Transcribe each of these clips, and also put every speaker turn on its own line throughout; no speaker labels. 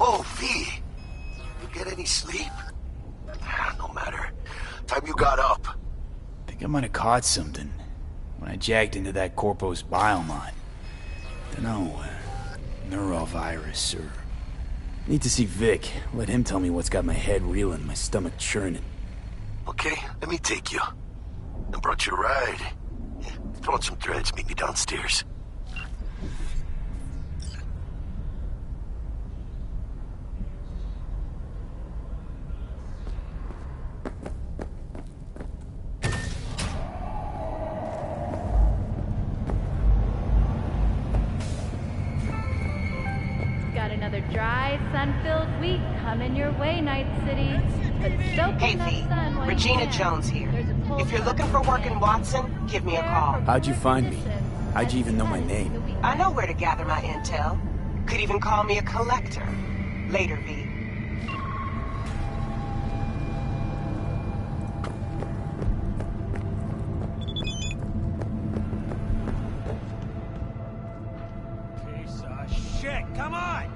Oh, V. You get any sleep? No matter. Time you got up.
Think I might have caught something when I jacked into that Corpo's biomon. Dunno, neurovirus or... Need to see Vic. Let him tell me what's got my head reeling, my stomach churning.
Okay, let me take you. I brought you a ride. Throw on some threads, meet me downstairs.
Got another dry, sun-filled week coming your way, Night City. But soak
Hey
in that
V,
sun while you
Regina
can.
Jones here.
There's a cold
If you're looking for work in Watson, give me a call.
How'd you find me? How'd you even know my name?
I know where to gather my intel. Could even call me a collector. Later, V.
Piece of shit, come on!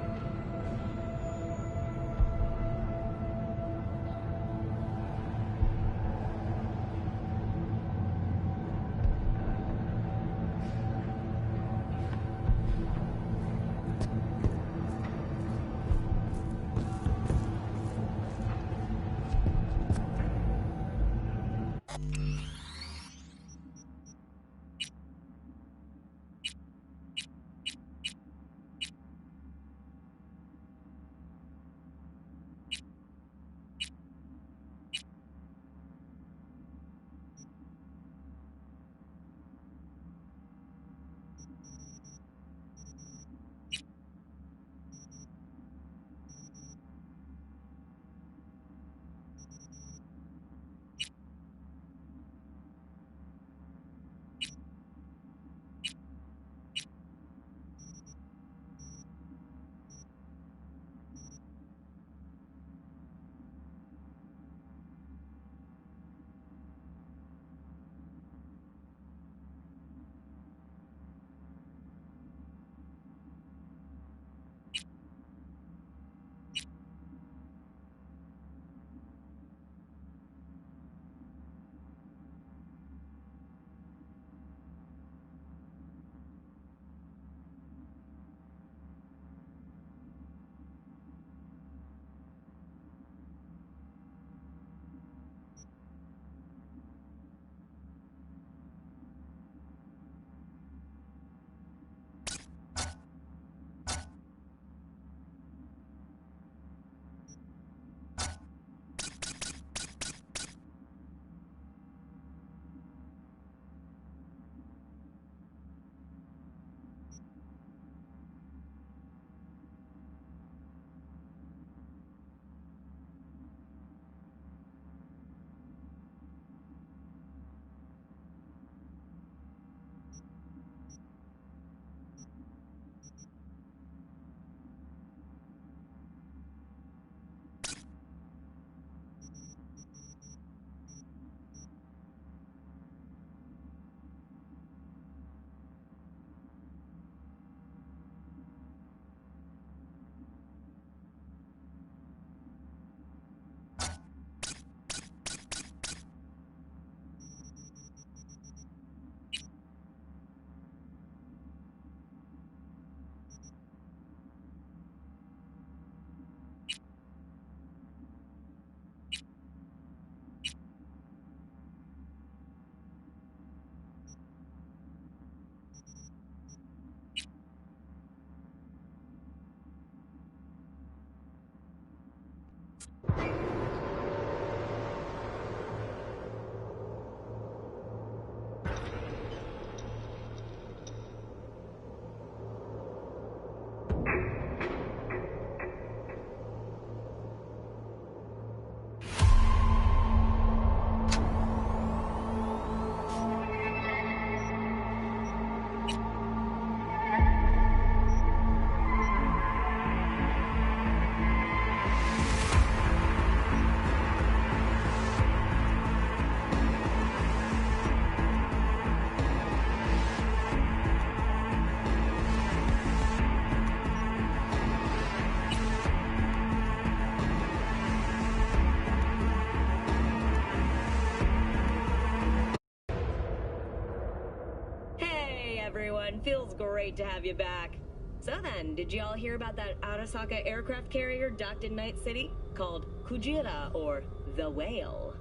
Feels great to have you back. So then, did you all hear about that Arasaka aircraft carrier docked in Night City? Called Kujira, or the Whale.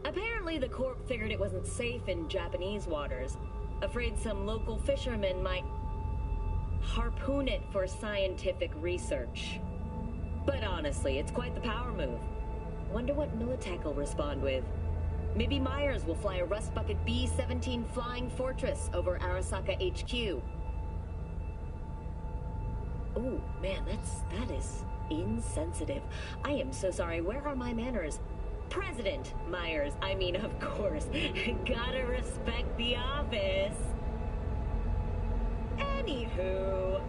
Apparently the Corp figured it wasn't safe in Japanese waters. Afraid some local fishermen might harpoon it for scientific research. But honestly, it's quite the power move. Wonder what Militech will respond with. Maybe Myers will fly a Rust Bucket B-17 Flying Fortress over Arasaka HQ. Oh, man, that is insensitive. I am so sorry. Where are my manners? President Myers, I mean, of course. Gotta respect the office. Anywho...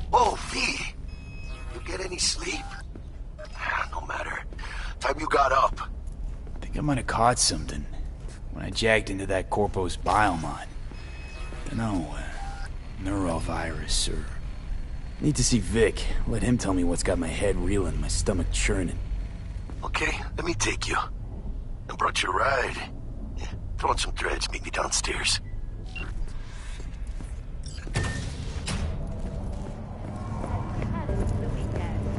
Whoa, V! You get any sleep? No matter. Time you got up.
I think I might have caught something when I jagged into that Corpo's biomon. Dunno, neurovirus or... Need to see Vic. Let him tell me what's got my head reeling, my stomach churning.
Okay, let me take you. I brought you a ride. Yeah, throw on some threads, meet me downstairs.
The weekend.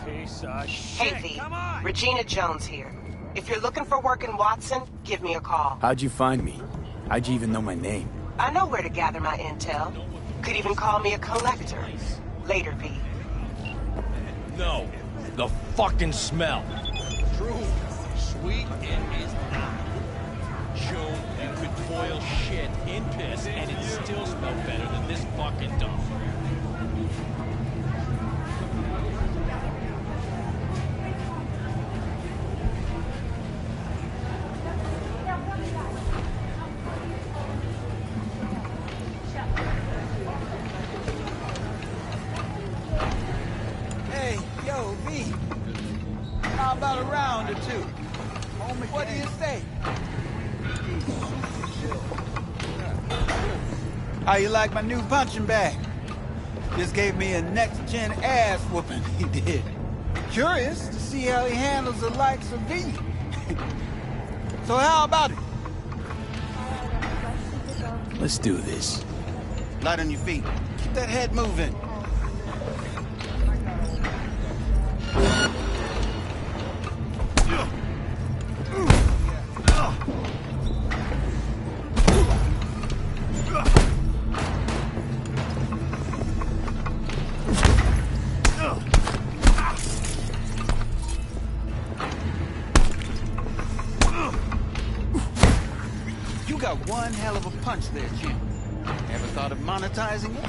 Piece of
Hey,
shit.
V.
Come on.
Regina Jones here. If you're looking for work in Watson, give me a call.
How'd you find me? How'd you even know my name?
I know where to gather my intel. Could even call me a collector. Later, V.
No, the fucking smell. True, sweet it is not. Joe, you could boil shit in piss and it still smell better than this fucking dump.
Hey, yo, V. How about a round or two? What do you say? How you like my new punching bag? Just gave me a next-gen ass whooping, he did. Curious to see how he handles the likes of V. So how about it?
Let's do this.
Light on your feet. Keep that head moving. You got one hell of a punch there, Jim. Ever thought of monetizing it?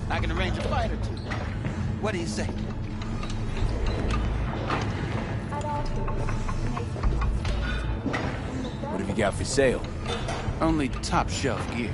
I can arrange a fight or two. What do you say?
What have you got for sale?
Only top shelf gear.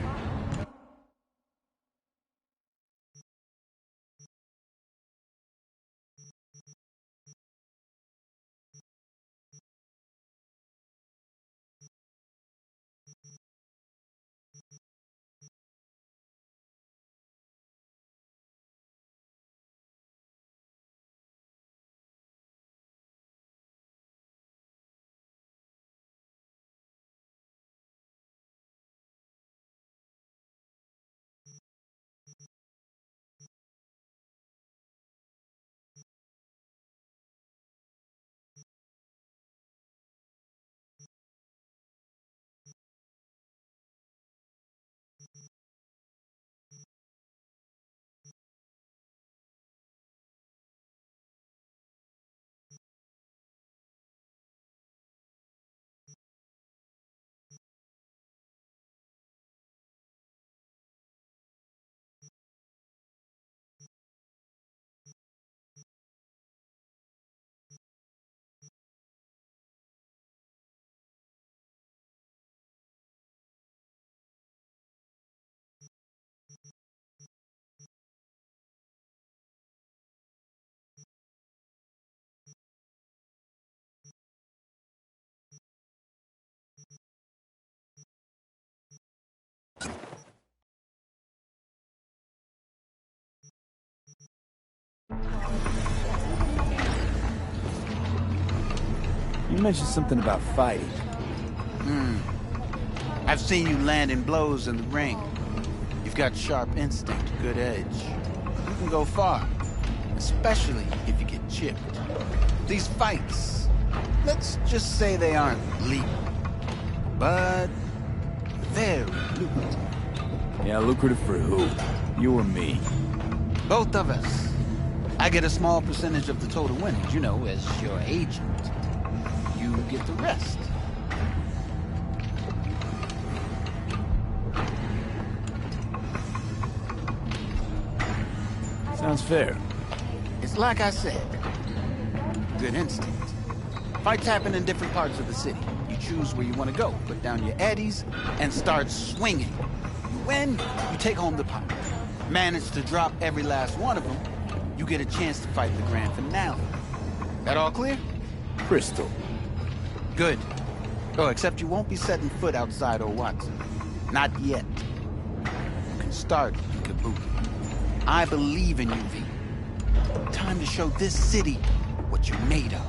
mentioned something about fighting.
I've seen you landing blows in the ring. You've got sharp instinct, good edge. You can go far, especially if you get chipped. These fights, let's just say they aren't legal, but very lucrative.
Yeah, lucrative for who? You or me?
Both of us. I get a small percentage of the total winnings, you know, as your agent. You get the rest.
Sounds fair.
It's like I said. Good instinct. Fights happen in different parts of the city. You choose where you want to go, put down your eddies, and start swinging. You win, you take home the pot. Manage to drop every last one of them, you get a chance to fight the grand finale. That all clear?
Crystal.
Good. Oh, except you won't be setting foot outside Watson. Not yet. You can start in Kabuki. I believe in you, V. Time to show this city what you're made of.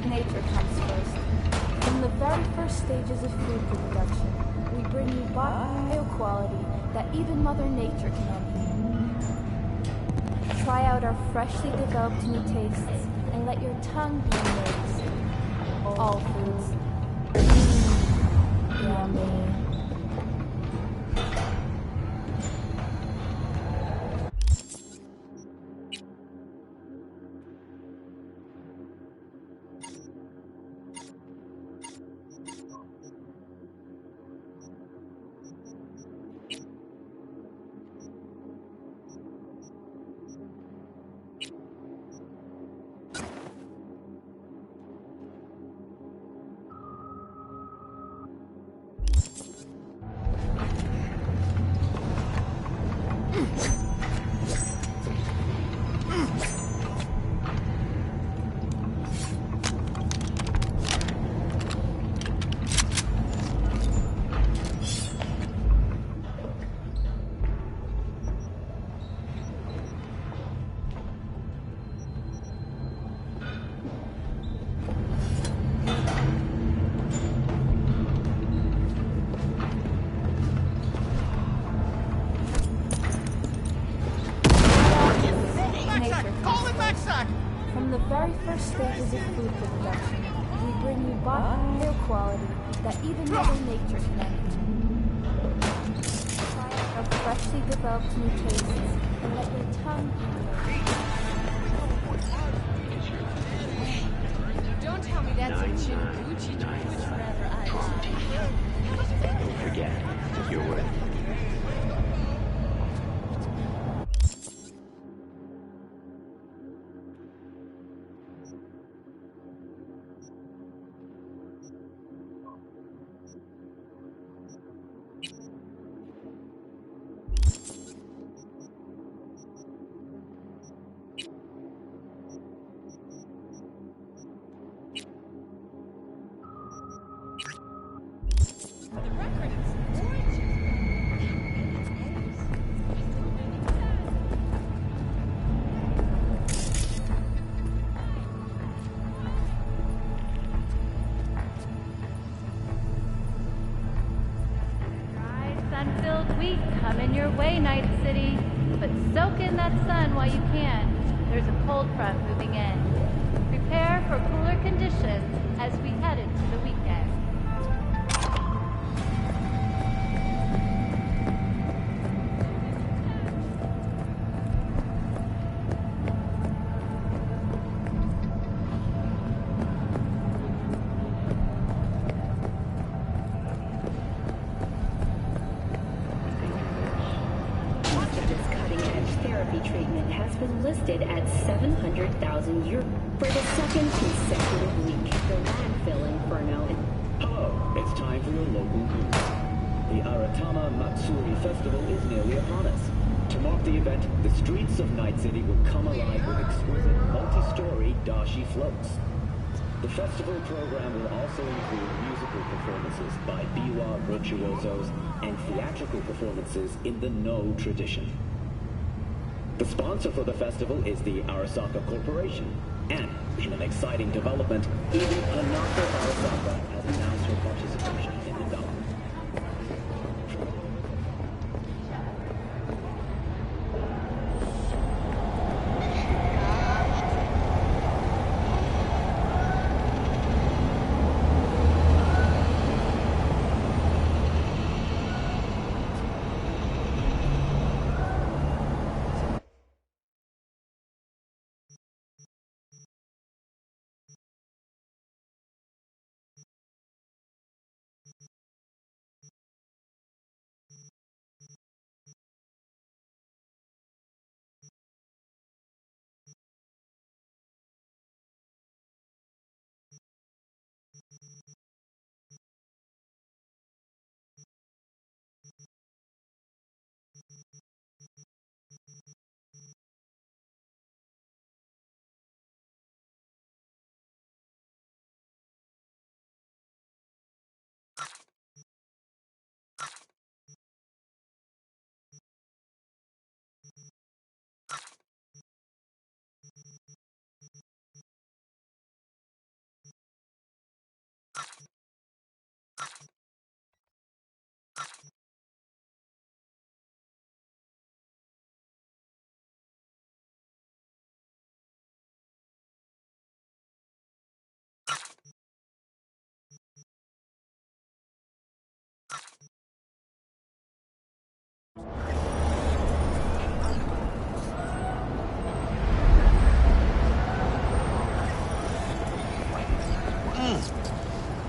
Nature comes first. From the very first stages of food production, we bring you bio quality that even Mother Nature can envy. Try out our freshly developed new tastes and let your tongue be amazed. All foods. Yummy. From the very first stages of food production, we bring you bio quality that even Mother Nature can envy. Try out our freshly developed new tastes and let your tongue be amazed.
Don't tell me that's a Gucci joint, which rather I
Don't forget, you're worth it.
Sun-filled week coming your way, Night City. But soak in that sun while you can. There's a cold front moving in. Prepare for cooler conditions as we head into the weekend.
100,000 euros for the second consecutive week. The landfill inferno.
Hello, it's time for your local news. The Aratama Matsuri Festival is nearly upon us. To mark the event, the streets of Night City will come alive with exquisite multi-story dashi floats. The festival program will also include musical performances by biwa virtuosos and theatrical performances in the No tradition. The sponsor for the festival is the Arasaka Corporation, and in an exciting development, even Hanako Arasaka has announced her participation in the development.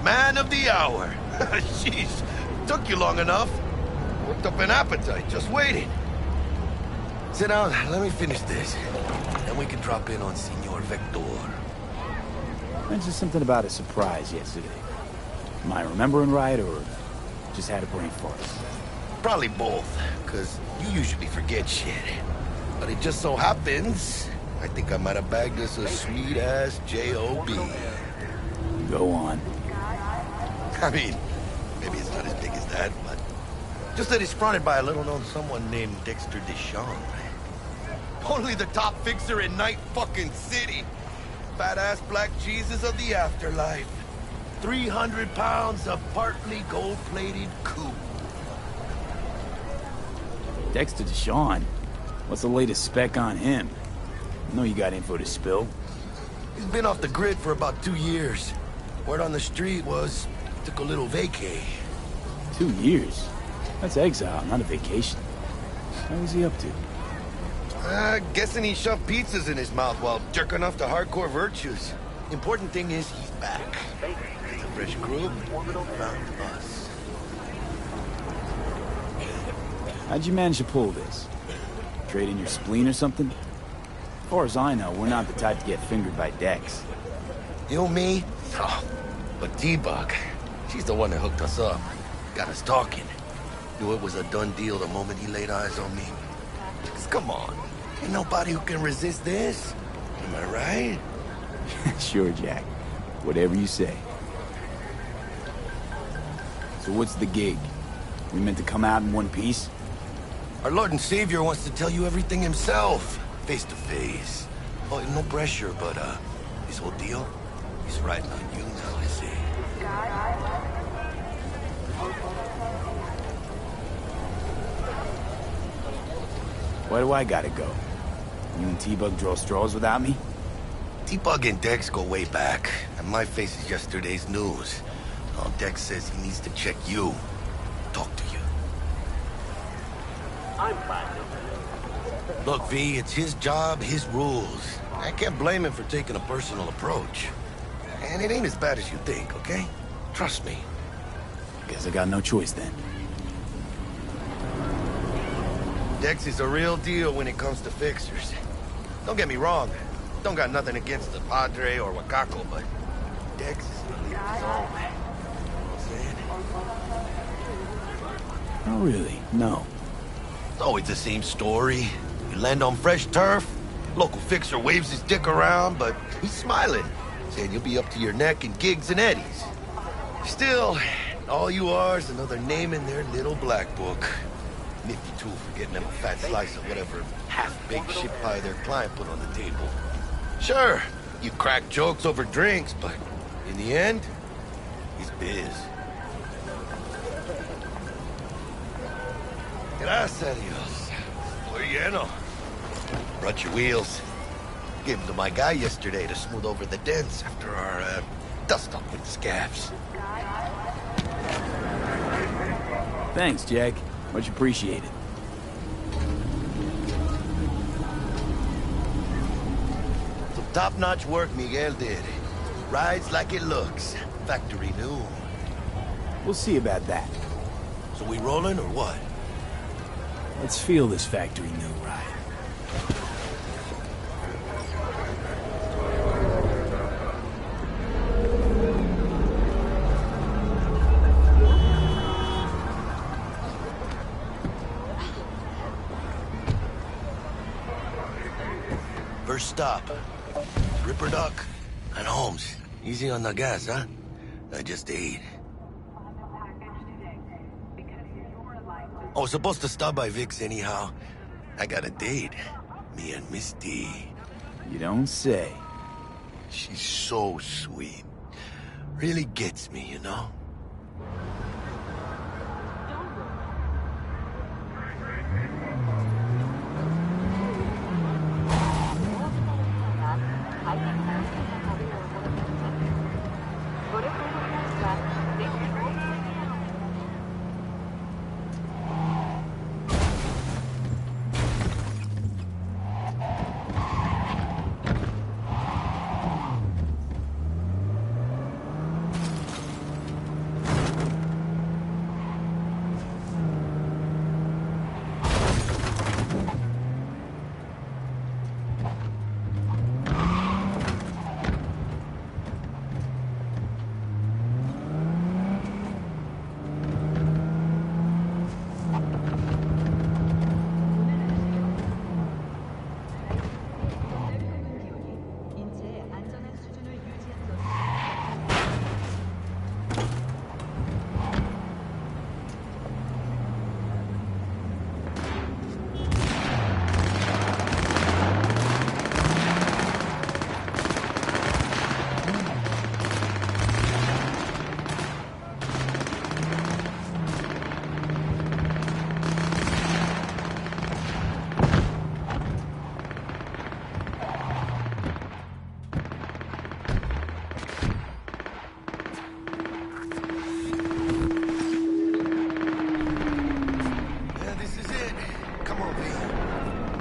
Man of the hour. Jeez, took you long enough. Worked up an appetite, just waiting. Sit down, let me finish this. Then we can drop in on Senor Vector.
Mentioned something about a surprise yesterday. Am I remembering right, or just had a brain fart?
Probably both, because you usually forget shit. But it just so happens, I think I might have bagged us a sweet-ass J.O.B.
Go on.
I mean, maybe it's not as big as that, but just that it's fronted by a little-known someone named Dexter Deshawn. Only the top fixer in Night fucking City. Badass black Jesus of the afterlife. 300 pounds of partly gold-plated coup.
Dexter Deshawn? What's the latest spec on him? I know you got info to spill.
He's been off the grid for about 2 years. Word on the street was, took a little vacay.
2 years? That's exile, not a vacation. What was he up to?
Guessing he shoved pizzas in his mouth while jerking off to hardcore virtues. Important thing is he's back. It's a fresh group found us.
How'd you manage to pull this? Trade in your spleen or something? As far as I know, we're not the type to get fingered by Dex.
You, me? Oh, but T-Bug, she's the one that hooked us up. Got us talking. Knew it was a done deal the moment he laid eyes on me. 'Cause come on, ain't nobody who can resist this. Am I right?
Sure, Jack. Whatever you say. So what's the gig? We meant to come out in one piece?
Our Lord and Savior wants to tell you everything himself, face to face. Oh, no pressure, but this whole deal, he's riding on you now, is he?
Why do I gotta go? You and T-Bug draw straws without me?
T-Bug and Dex go way back, and my face is yesterday's news. Oh, Dex says he needs to check you, talk to you.
I'm fine.
Look, V, it's his job, his rules. I can't blame him for taking a personal approach. And it ain't as bad as you think, okay? Trust me.
Guess I got no choice then.
Dex is a real deal when it comes to fixers. Don't get me wrong. Don't got nothing against the Padre or Wakako, but Dex is the leader of his own, man. You know what I'm saying?
Oh, really? No.
It's always the same story. You land on fresh turf, local fixer waves his dick around, but he's smiling, saying you'll be up to your neck in gigs and eddies. Still, all you are is another name in their little black book. Nifty tool for getting them a fat slice of whatever half-baked shit pie their client put on the table. Sure, you crack jokes over drinks, but in the end, it's biz. Gracias a Dios. Muy lleno. Brought your wheels. Gave them to my guy yesterday to smooth over the dents after our, dust-up with the scabs.
Thanks, Jack. Much appreciated.
Some top-notch work Miguel did. Rides like it looks. Factory new.
We'll see about that.
So we rolling or what?
Let's feel this factory new ride.
First stop. Ripper Duck and Holmes. Easy on the gas, huh? I just ate. I was supposed to stop by Vic's anyhow. I got a date. Me and Misty.
You don't say.
She's so sweet. Really gets me, you know?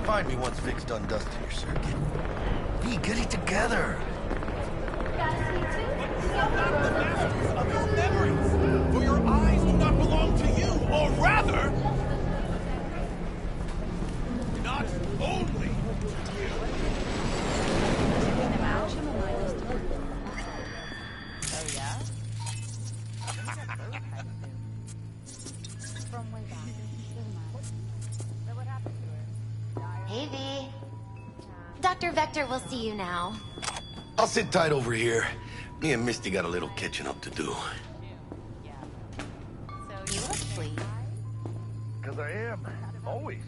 Find me once Vic's done dusting your circuit. V, get it together.
Of your memories, for your eyes do not belong to you, or rather, not only to you.
Oh, yeah? From way back. So what happened to her?
Hey, V. Dr. Vector will see you now.
I'll sit tight over here. Me and Misty got a little catching up to do.
You look sleep.
'Cause I am. Always.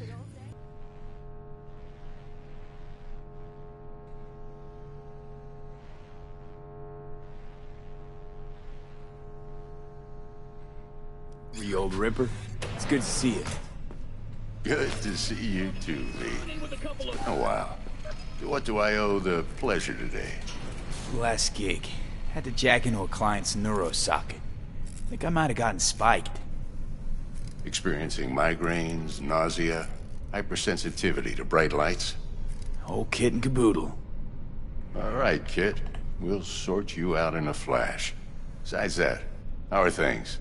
The old Ripper. It's good to see you.
Good to see you too, V. Oh, wow. What do I owe the pleasure today?
Last gig. Had to jack into a client's neuro socket. Think I might have gotten spiked.
Experiencing migraines, nausea, hypersensitivity to bright lights?
Whole kit and caboodle.
All right, kid. We'll sort you out in a flash. Besides that, how are things?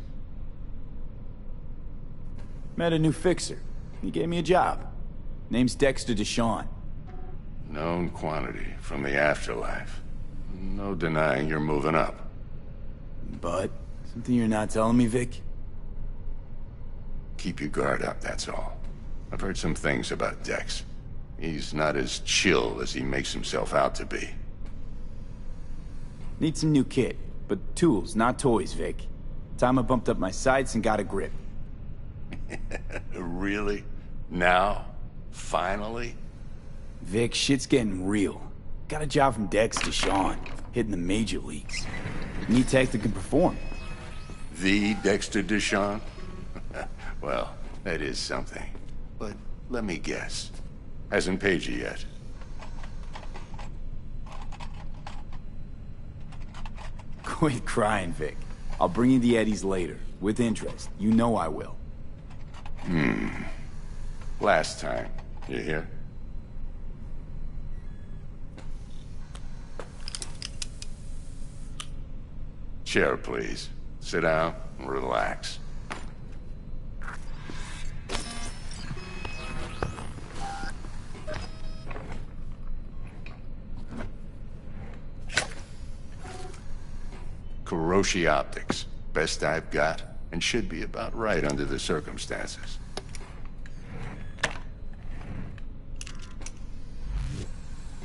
Met a new fixer. He gave me a job. Name's Dexter Deshawn.
Known quantity from the afterlife. No denying you're moving up.
But something you're not telling me, Vic?
Keep your guard up, that's all. I've heard some things about Dex. He's not as chill as he makes himself out to be.
Need some new kit, but tools, not toys, Vic. Time I bumped up my sights and got a grip.
Really? Now? Finally?
Vic, shit's getting real. Got a job from Dex to Sean, hitting the major leagues. Need tech that can perform.
The Dexter Deshawn? Well, that is something. But let me guess. Hasn't paid you yet.
Quit crying, Vic. I'll bring you the Eddies later, with interest. You know I will.
Last time. You hear? Chair, please. Sit down and relax. Kuroshi Optics. Best I've got, and should be about right under the circumstances.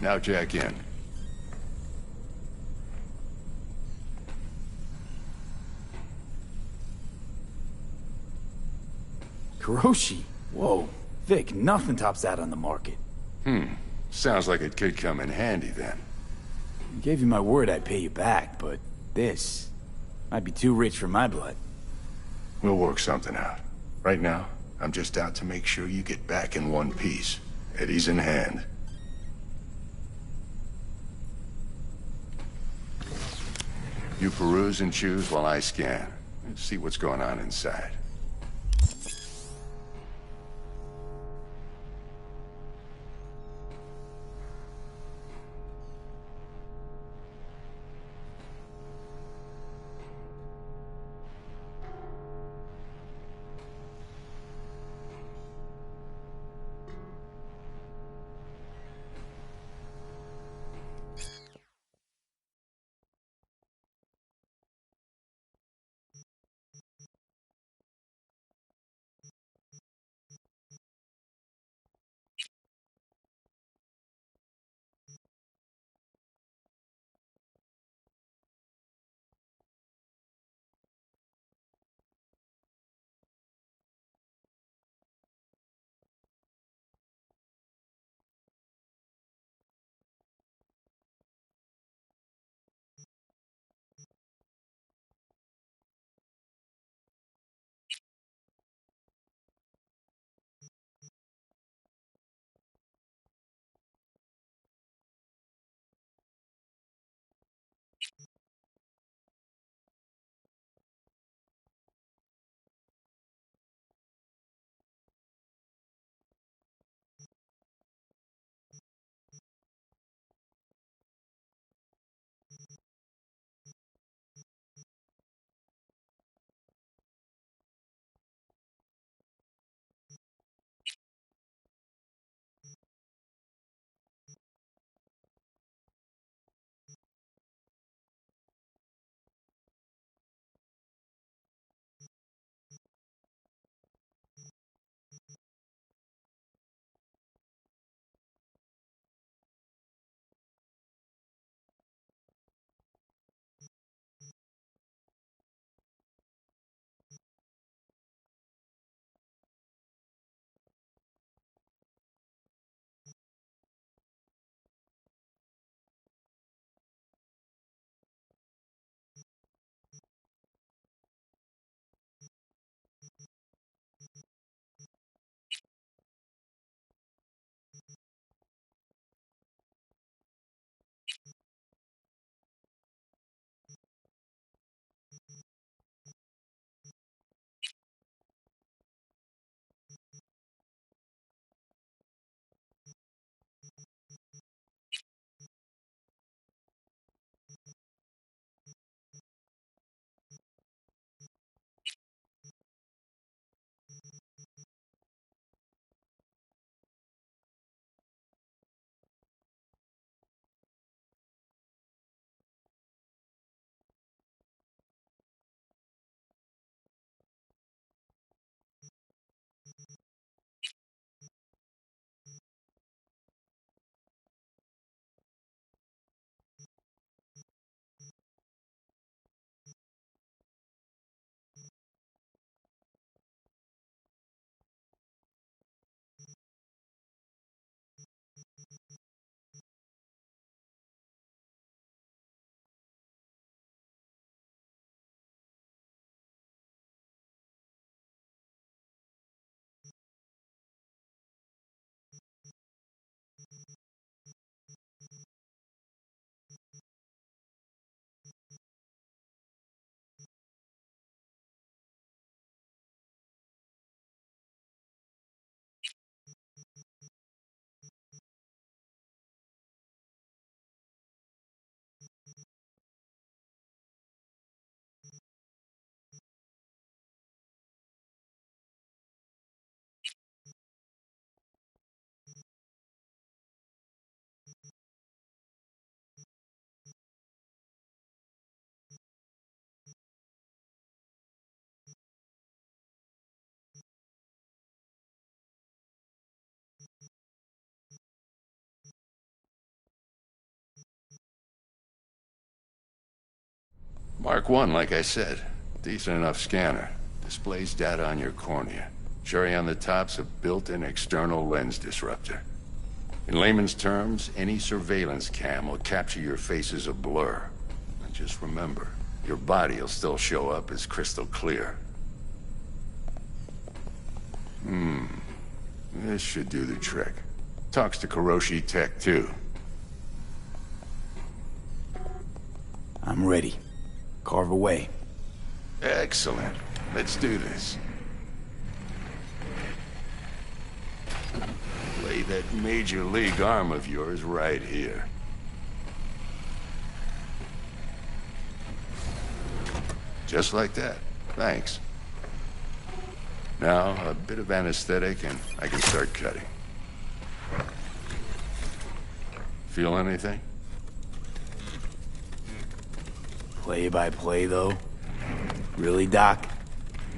Now jack in.
Kuroshi? Whoa. Vic, nothing tops that on the market.
Sounds like it could come in handy then.
I gave you my word I'd pay you back, but this might be too rich for my blood.
We'll work something out. Right now, I'm just out to make sure you get back in one piece. Eddie's in hand. You peruse and choose while I scan. See what's going on inside. Mark 1, like I said. Decent enough scanner. Displays data on your cornea. Cherry on the top's a built-in external lens disruptor. In layman's terms, any surveillance cam will capture your face as a blur. And just remember, your body will still show up as crystal clear. This should do the trick. Talks to Kuroshi Tech, too.
I'm ready. Carve away.
Excellent. Let's do this. Lay that major league arm of yours right here. Just like that. Thanks. Now, a bit of anesthetic and I can start cutting. Feel anything?
Play by play, though? Really, Doc?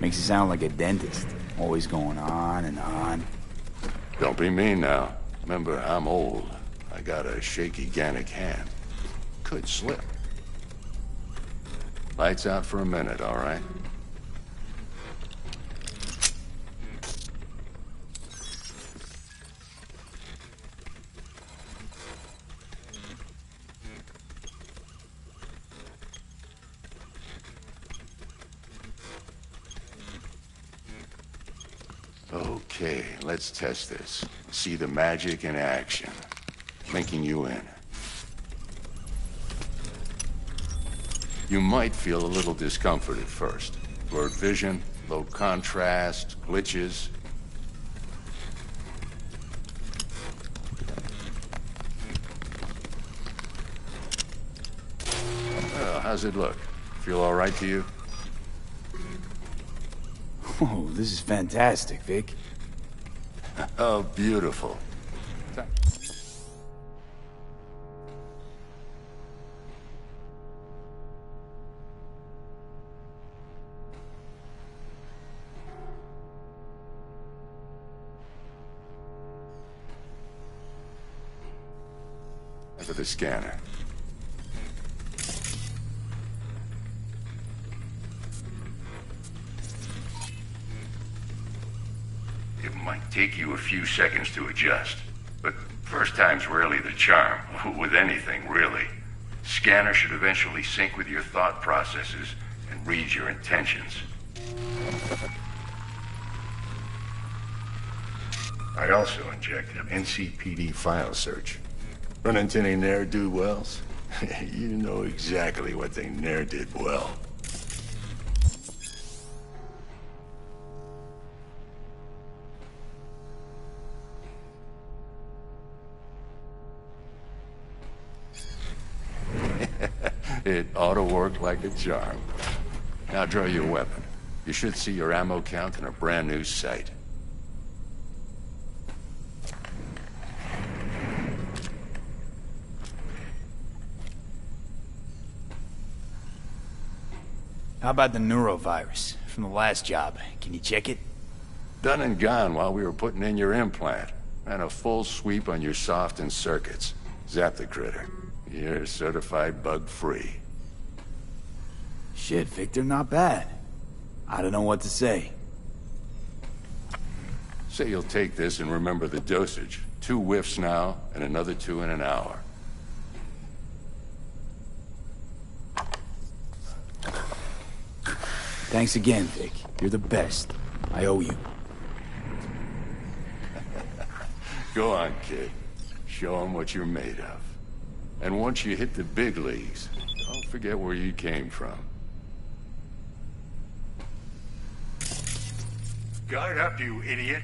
Makes you sound like a dentist. Always going on and on.
Don't be mean now. Remember, I'm old. I got a shaky Gannic hand. Could slip. Lights out for a minute, all right? Okay, let's test this. See the magic in action. Linking you in. You might feel a little discomfort at first. Blurred vision, low contrast, glitches. Well, how's it look? Feel all right to you?
Oh, this is fantastic, Vic.
Oh, beautiful. For the scanner. It might take you a few seconds to adjust, but first time's rarely the charm, with anything, really. Scanner should eventually sync with your thought processes and read your intentions. I also injected an NCPD file search. Run into any ne'er-do-wells? You know exactly what they ne'er did well. It ought to work like a charm. Now draw your weapon. You should see your ammo count in a brand new sight.
How about the neurovirus from the last job? Can you check it?
Done and gone while we were putting in your implant. And a full sweep on your soft and circuits. Zap the critter. You're certified bug-free.
Shit, Victor, not bad. I don't know what to say.
Say you'll take this and remember the dosage. 2 whiffs now, and another 2 in an hour.
Thanks again, Vic. You're the best. I owe you.
Go on, kid. Show them what you're made of. And once you hit the big leagues, don't forget where you came from. Guard up, you idiot.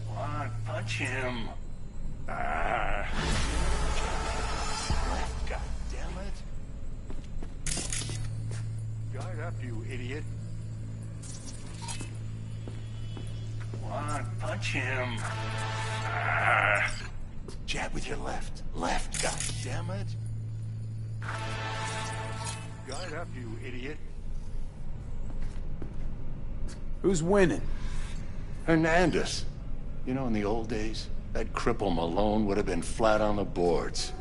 Come on, punch him. Ah. God damn it. Guard up, you idiot. Come on, punch him. Ah. Jab with your left. Left, god damn it. Guard up, you idiot.
Who's winning?
Hernandez. You know, in the old days, that cripple Malone would have been flat on the boards.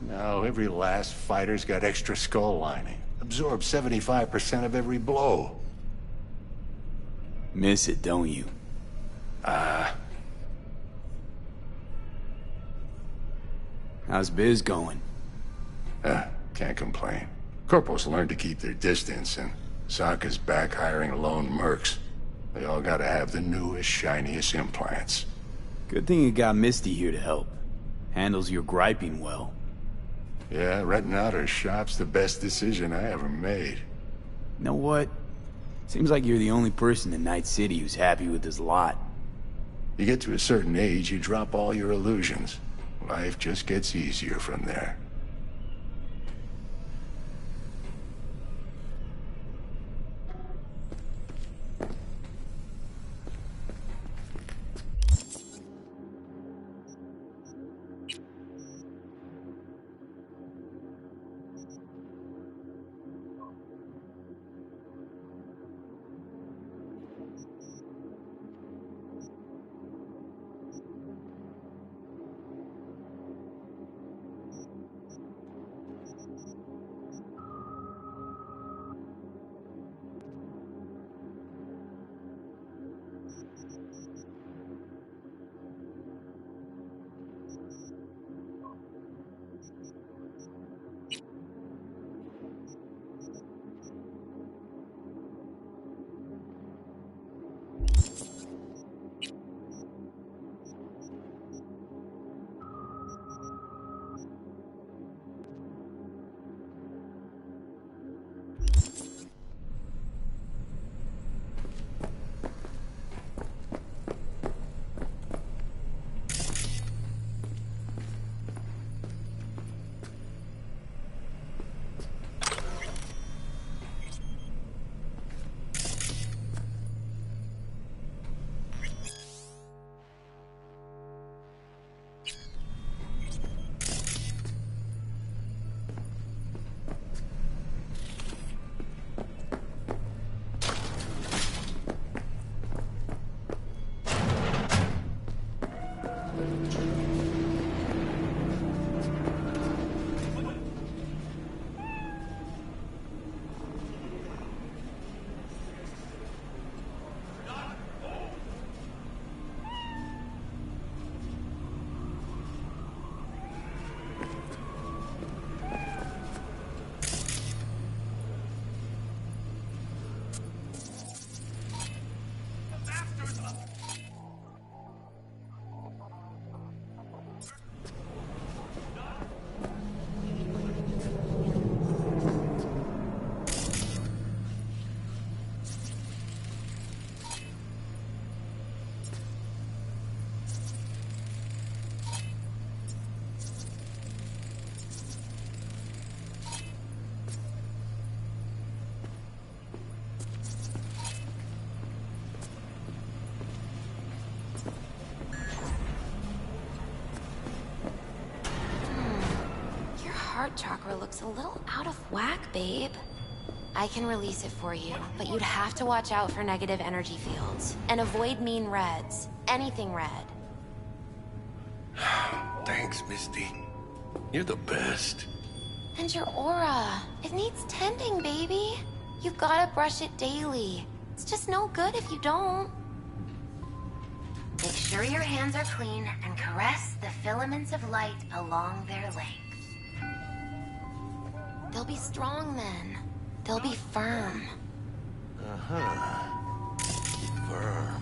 No, every last fighter's got extra skull lining. Absorbs 75% of every blow.
Miss it, don't you? How's biz going?
Can't complain. Corporals learn to keep their distance, and Sokka's back hiring lone mercs. They all gotta have the newest, shiniest implants.
Good thing you got Misty here to help. Handles your griping well.
Yeah, renting out her shop's the best decision I ever made.
You know what? Seems like you're the only person in Night City who's happy with this lot.
You get to a certain age, you drop all your illusions. Life just gets easier from there.
Heart chakra looks a little out of whack, babe. I can release it for you, but you'd have to watch out for negative energy fields. And avoid mean reds. Anything red.
Thanks, Misty. You're the best.
And your aura. It needs tending, baby. You gotta brush it daily. It's just no good if you don't. Make sure your hands are clean and caress the filaments of light along their length. They'll be strong then. They'll be firm.
Uh-huh. Firm.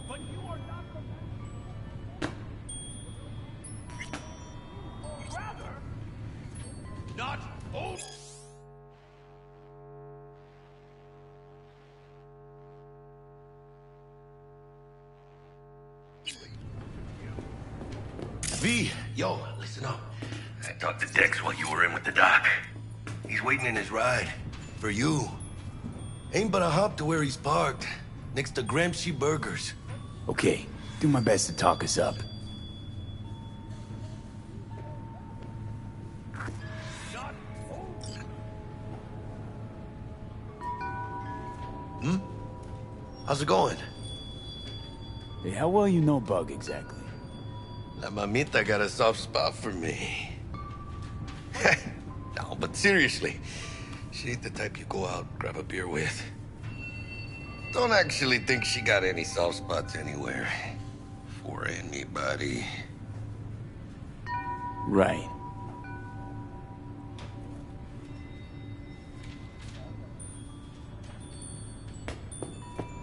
But you are not the man. Or rather, not old.
V, yo, listen up. I talked to Dex while you were in with the doc. He's waiting in his ride. For you. Ain't but a hop to where he's parked. Next to Gramsci Burgers.
Okay, do my best to talk us up.
Hmm? How's it going?
Hey, how well you know Bug exactly?
La mamita got a soft spot for me. No, but seriously, she ain't the type you go out and grab a beer with. Don't actually think she got any soft spots anywhere. For anybody.
Right.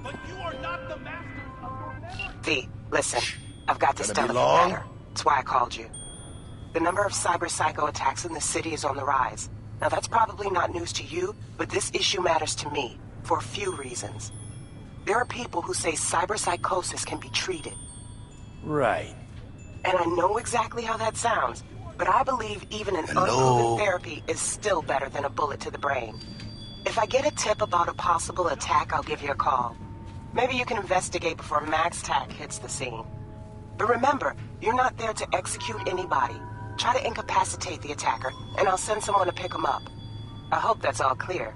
But you are not the masters of your memory.
V, listen. I've got this
Gonna be
delicate
long?
matter. That's why I called you. The number of cyber psycho attacks in the city is on the rise. Now that's probably not news to you, but this issue matters to me for a few reasons. There are people who say cyber psychosis can be treated.
Right.
And I know exactly how that sounds, but I believe even an unproven therapy is still better than a bullet to the brain. If I get a tip about a possible attack, I'll give you a call. Maybe you can investigate before Max Tack hits the scene. But remember, you're not there to execute anybody. Try to incapacitate the attacker, and I'll send someone to pick him up. I hope that's all clear.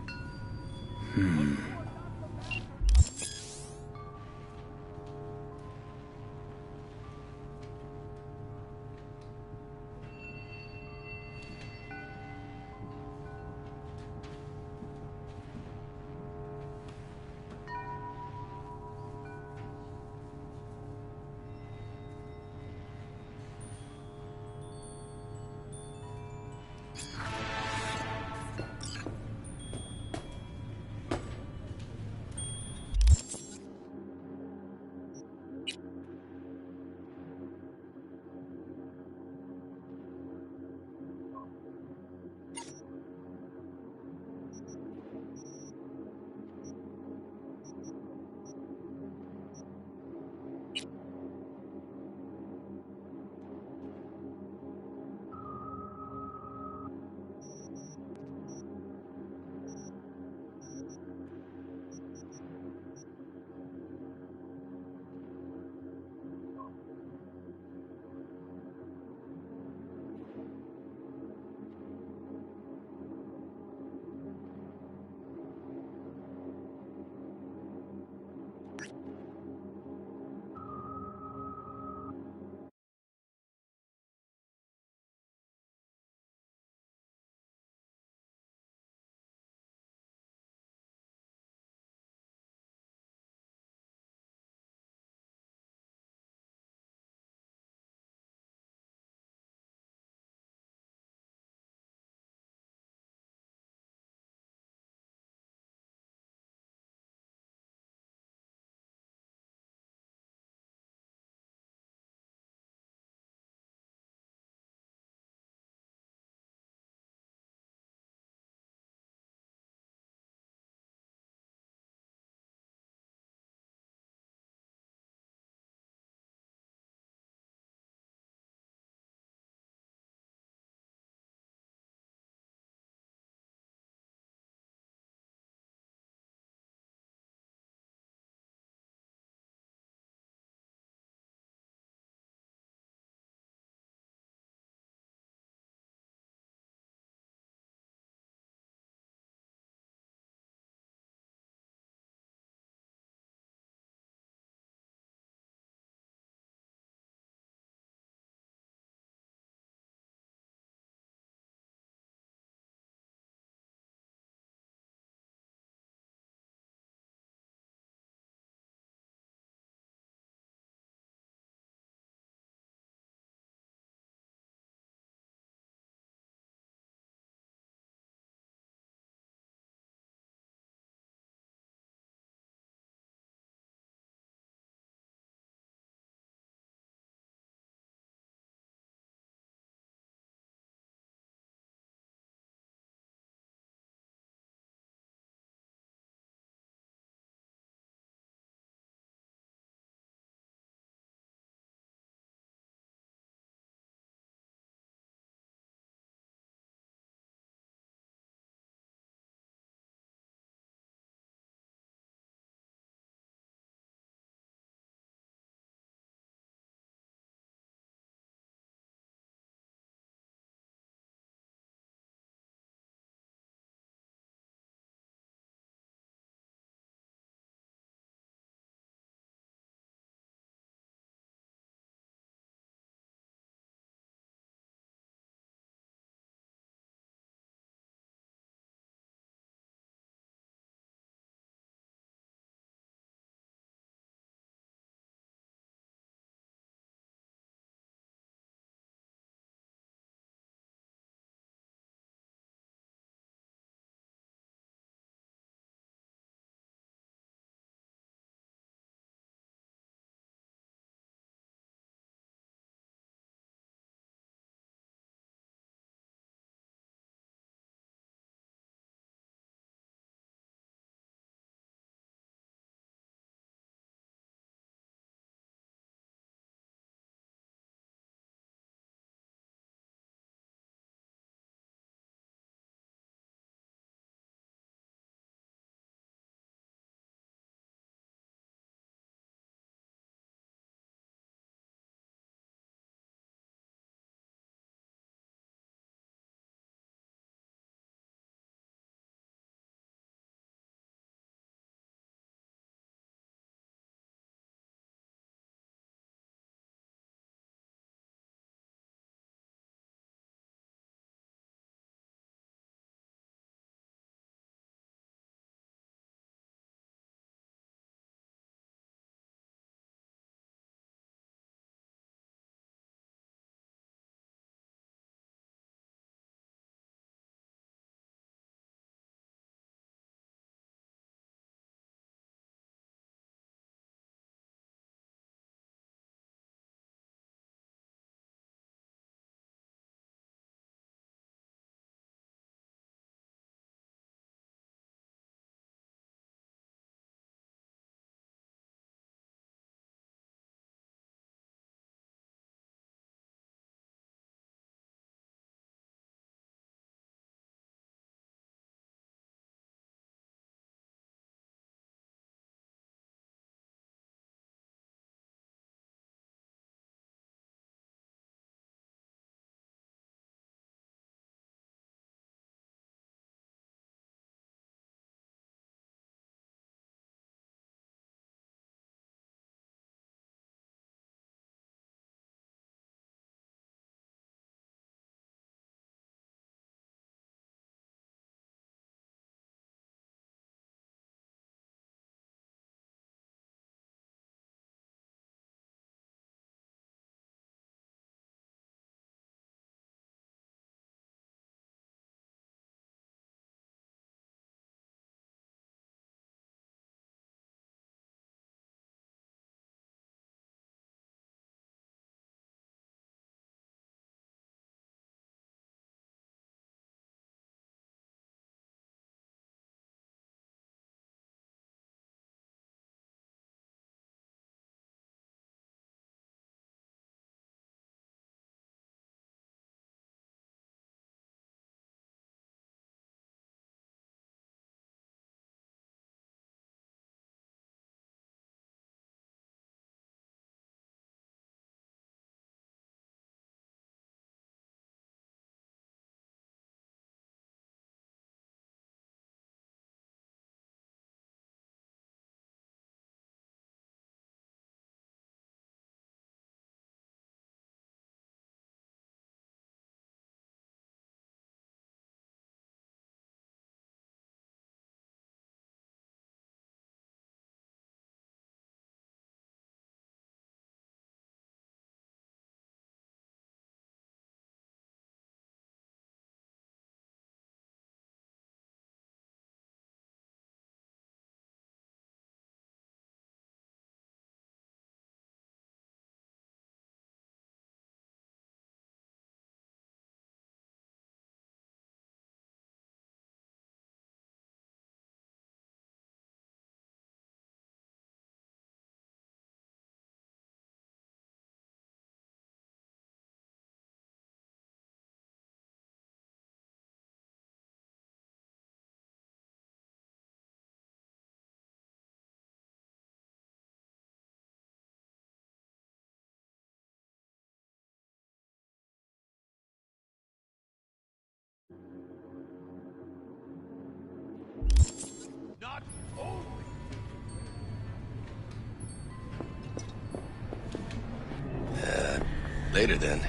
Later, then.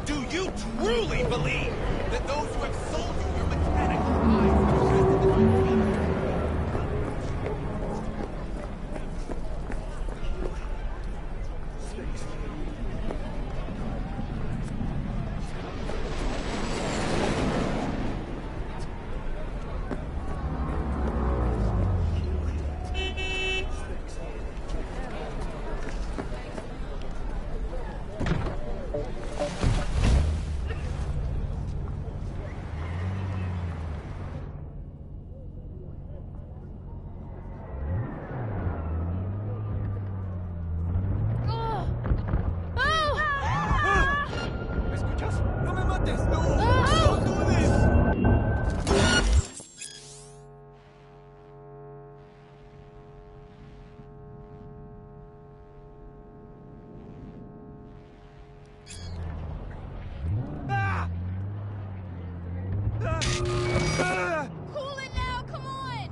Do you truly believe that those who have sold you your mechanical eyes are dressed in the right feet?
Cool it now, come on!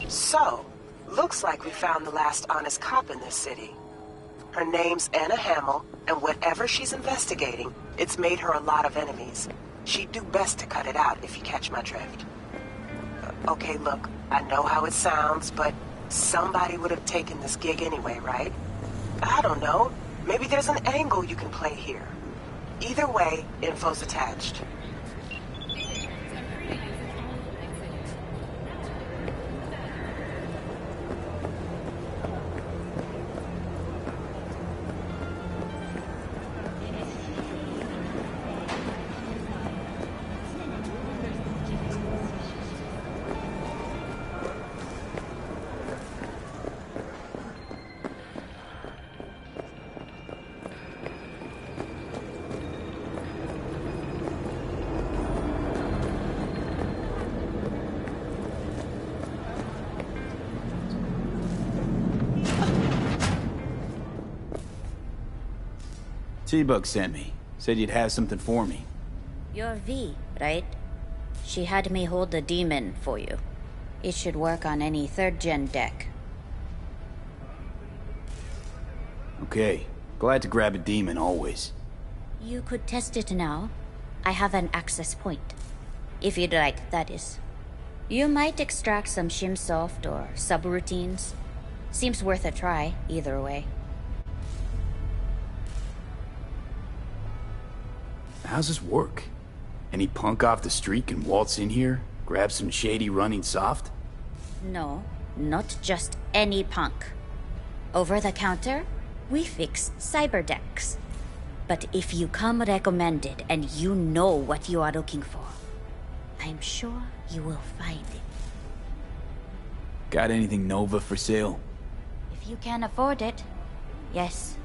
So, looks like we found the last honest cop in this city. Her name's Anna Hamill, and whatever she's investigating, it's made her a lot of enemies. She'd do best to cut it out, if you catch my drift. Okay, look, I know how it sounds, but somebody would have taken this gig anyway, right? I don't know. Maybe there's an angle you can play here. Either way, info's attached.
T-Bug sent me. Said you'd have something for me.
You're V, right? She had me hold the demon for you. It should work on any 3rd-gen deck.
Okay. Glad to grab a demon, always.
You could test it now. I have an access point. If you'd like, that is. You might extract some shimsoft or subroutines. Seems worth a try, either way.
How's this work? Any punk off the street can waltz in here, grab some shady running soft?
No, not just any punk. Over the counter, we fix cyber decks. But if you come recommended and you know what you are looking for, I'm sure you will find it.
Got anything Nova for sale?
If you can afford it, yes.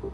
Get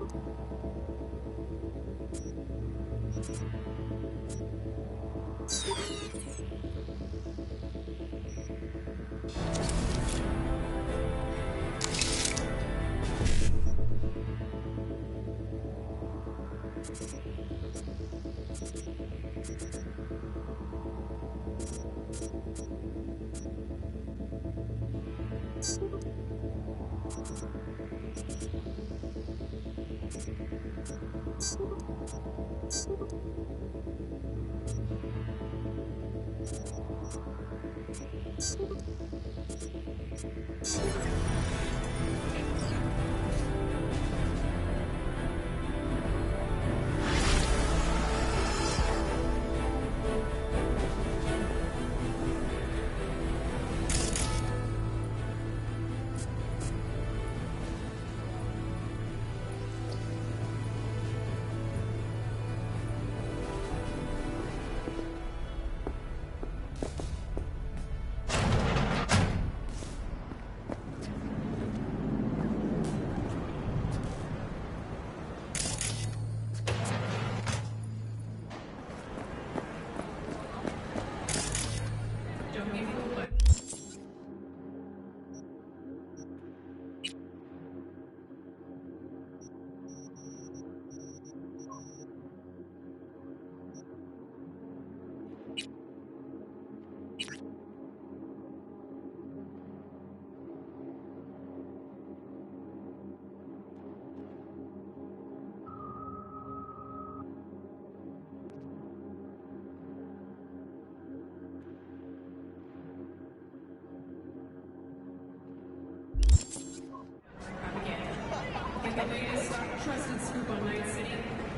the latest, trusted scoop on Night City,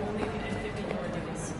only in 50-yard deals.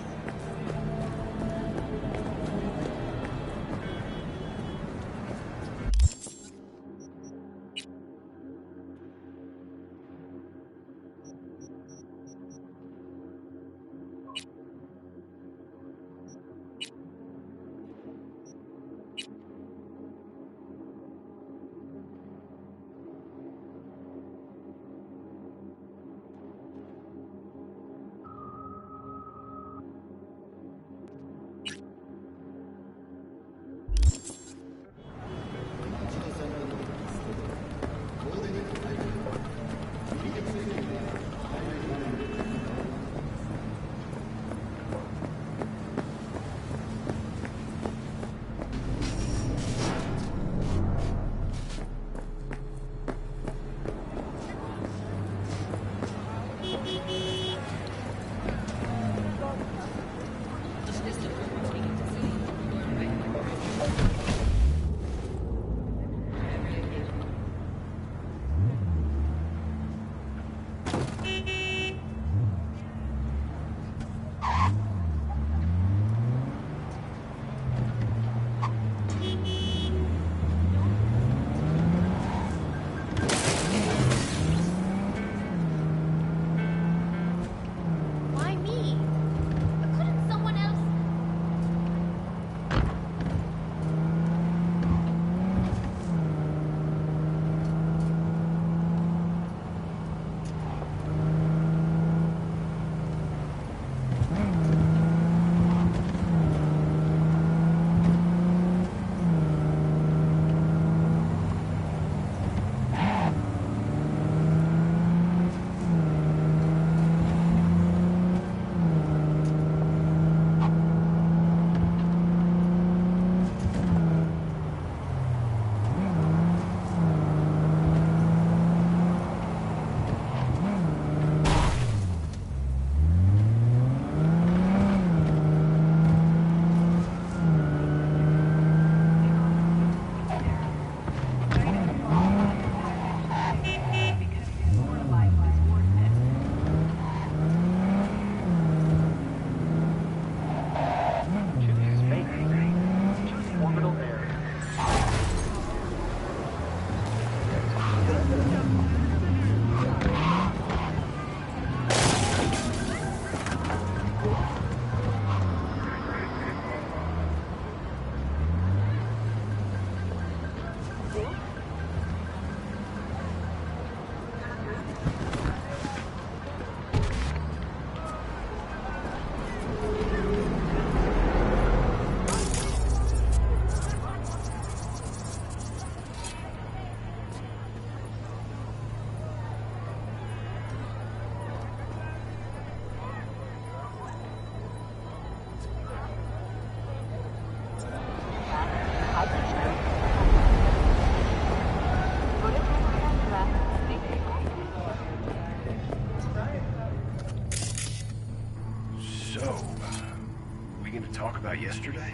yesterday?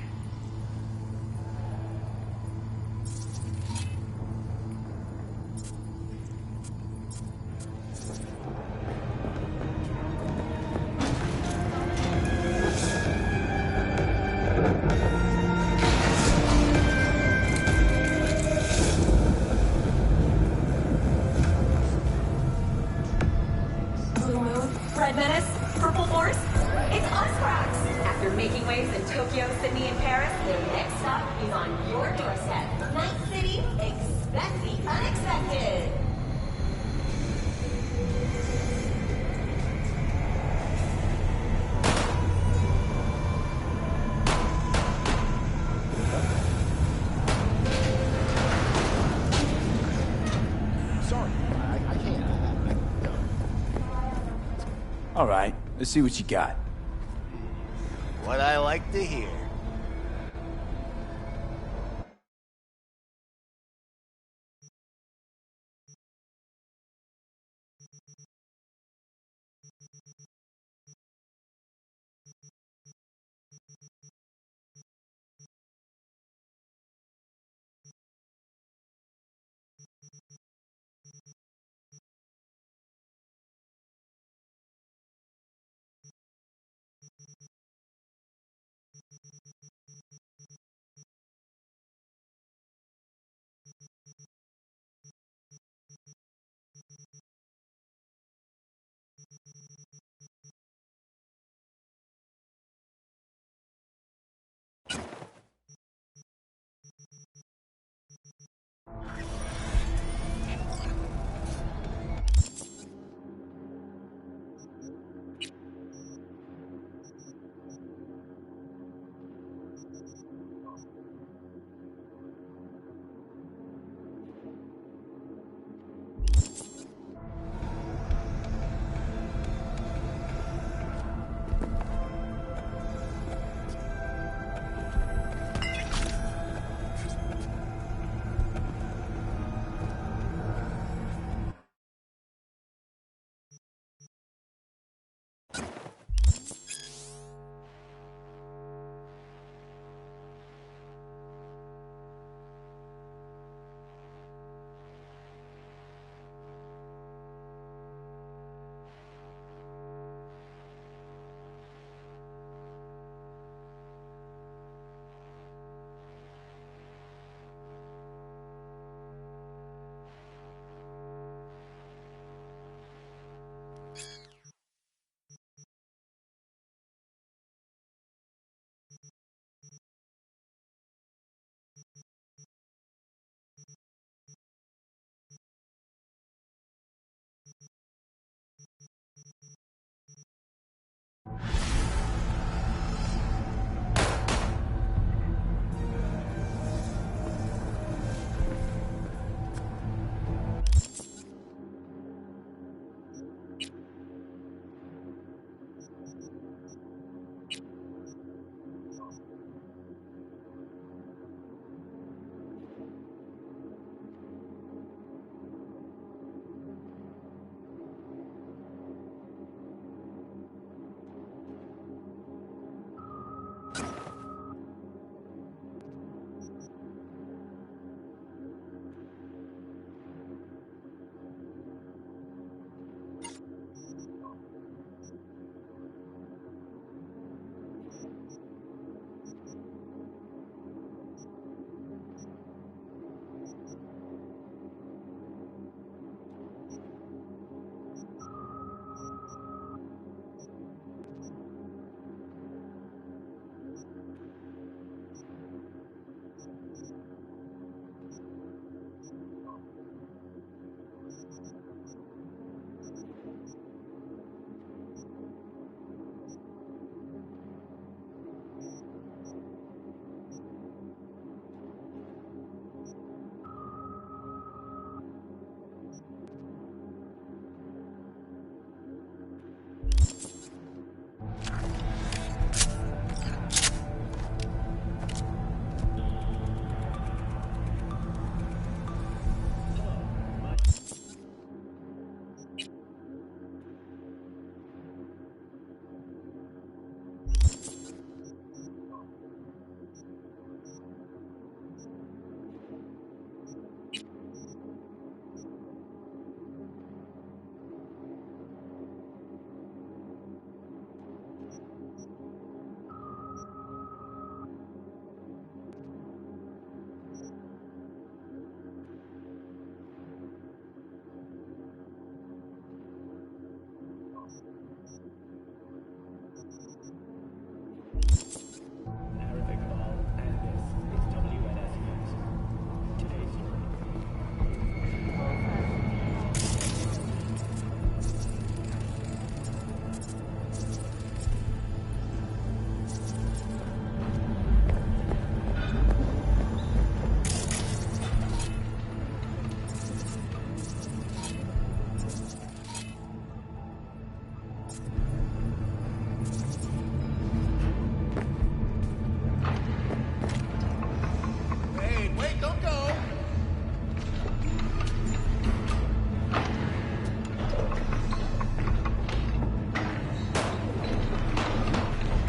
Blue Moon, Red Menace, Purple Force. It's us, Cracks! After making waves in Tokyo, Sydney, and Paris, the next stop is on your doorstep. Night City, expect the unexpected!
Sorry, I can't.
All right, let's see what you got.
What I like to hear.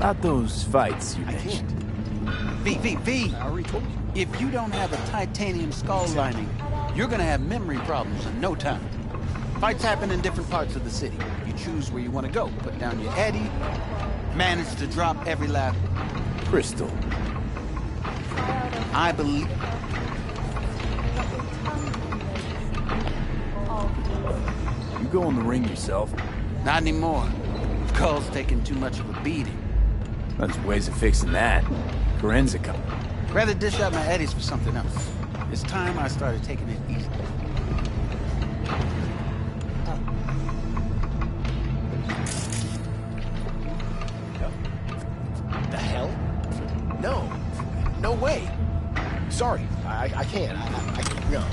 About those fights you mentioned.
V.
I already told you.
If you don't have a titanium skull lining, you're gonna have memory problems in no time. Fights happen in different parts of the city. You choose where you want to go. Put down your Eddie. Manage to drop every lap.
Crystal.
I believe...
You go in the ring yourself?
Not anymore. Skull's taking too much of a beating.
There's ways of fixing that. Corinne's coming.
Rather dish out my Eddies for something else. It's time I started taking it easy.
The hell? No. No way. Sorry. I can't. No.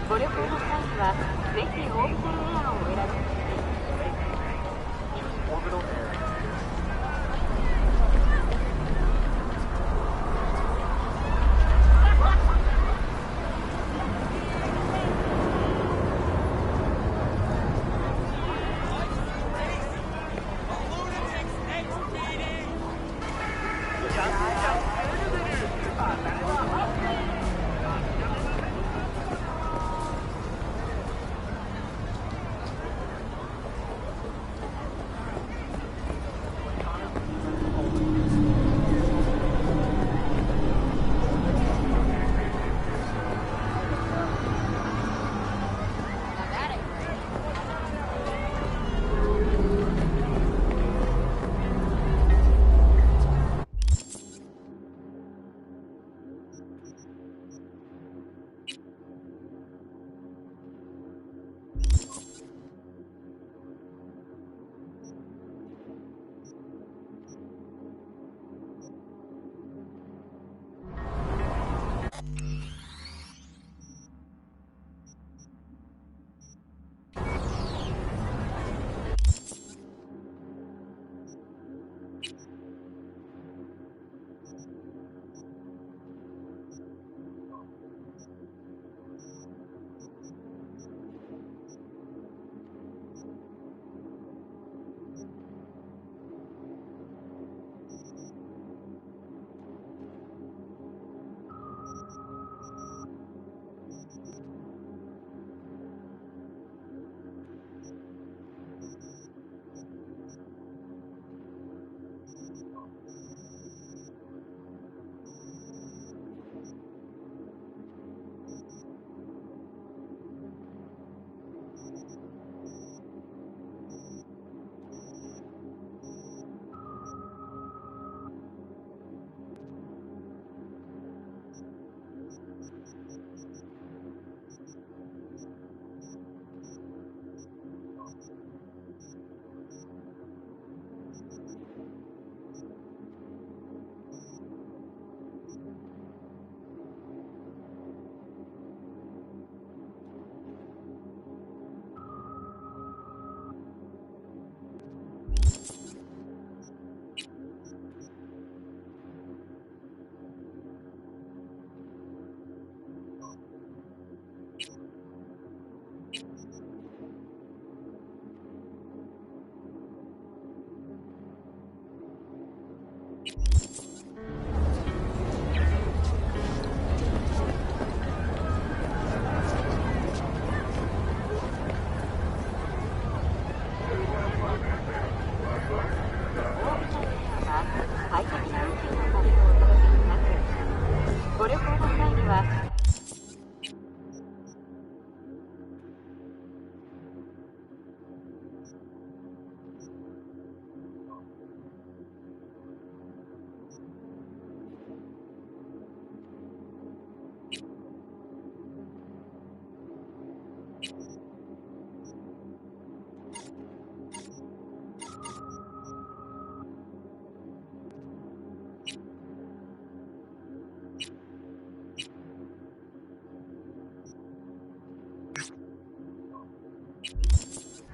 ご旅行の際には、ぜひオービタルエアをお選びください。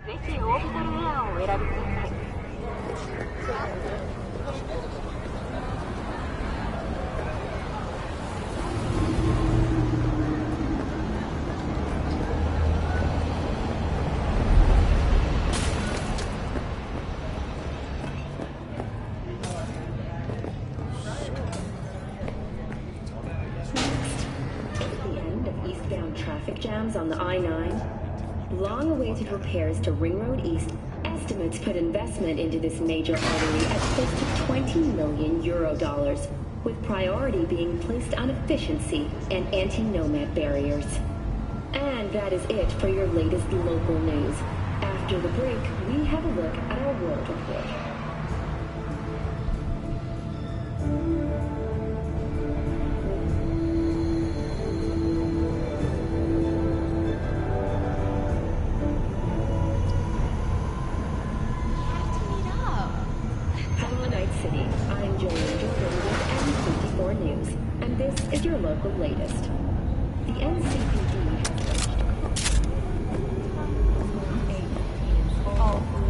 ぜひオービタルエアをお選びください。
jams on the I-9, long-awaited repairs to Ring Road East, estimates put investment into this major artery at close to 20 million euro dollars, with priority being placed on efficiency and anti-nomad barriers. And that is it for your latest local news. After the break, we have a look at our world report. City. I'm Julian Jordan with N54 News, and this is your local latest. The NCPD has...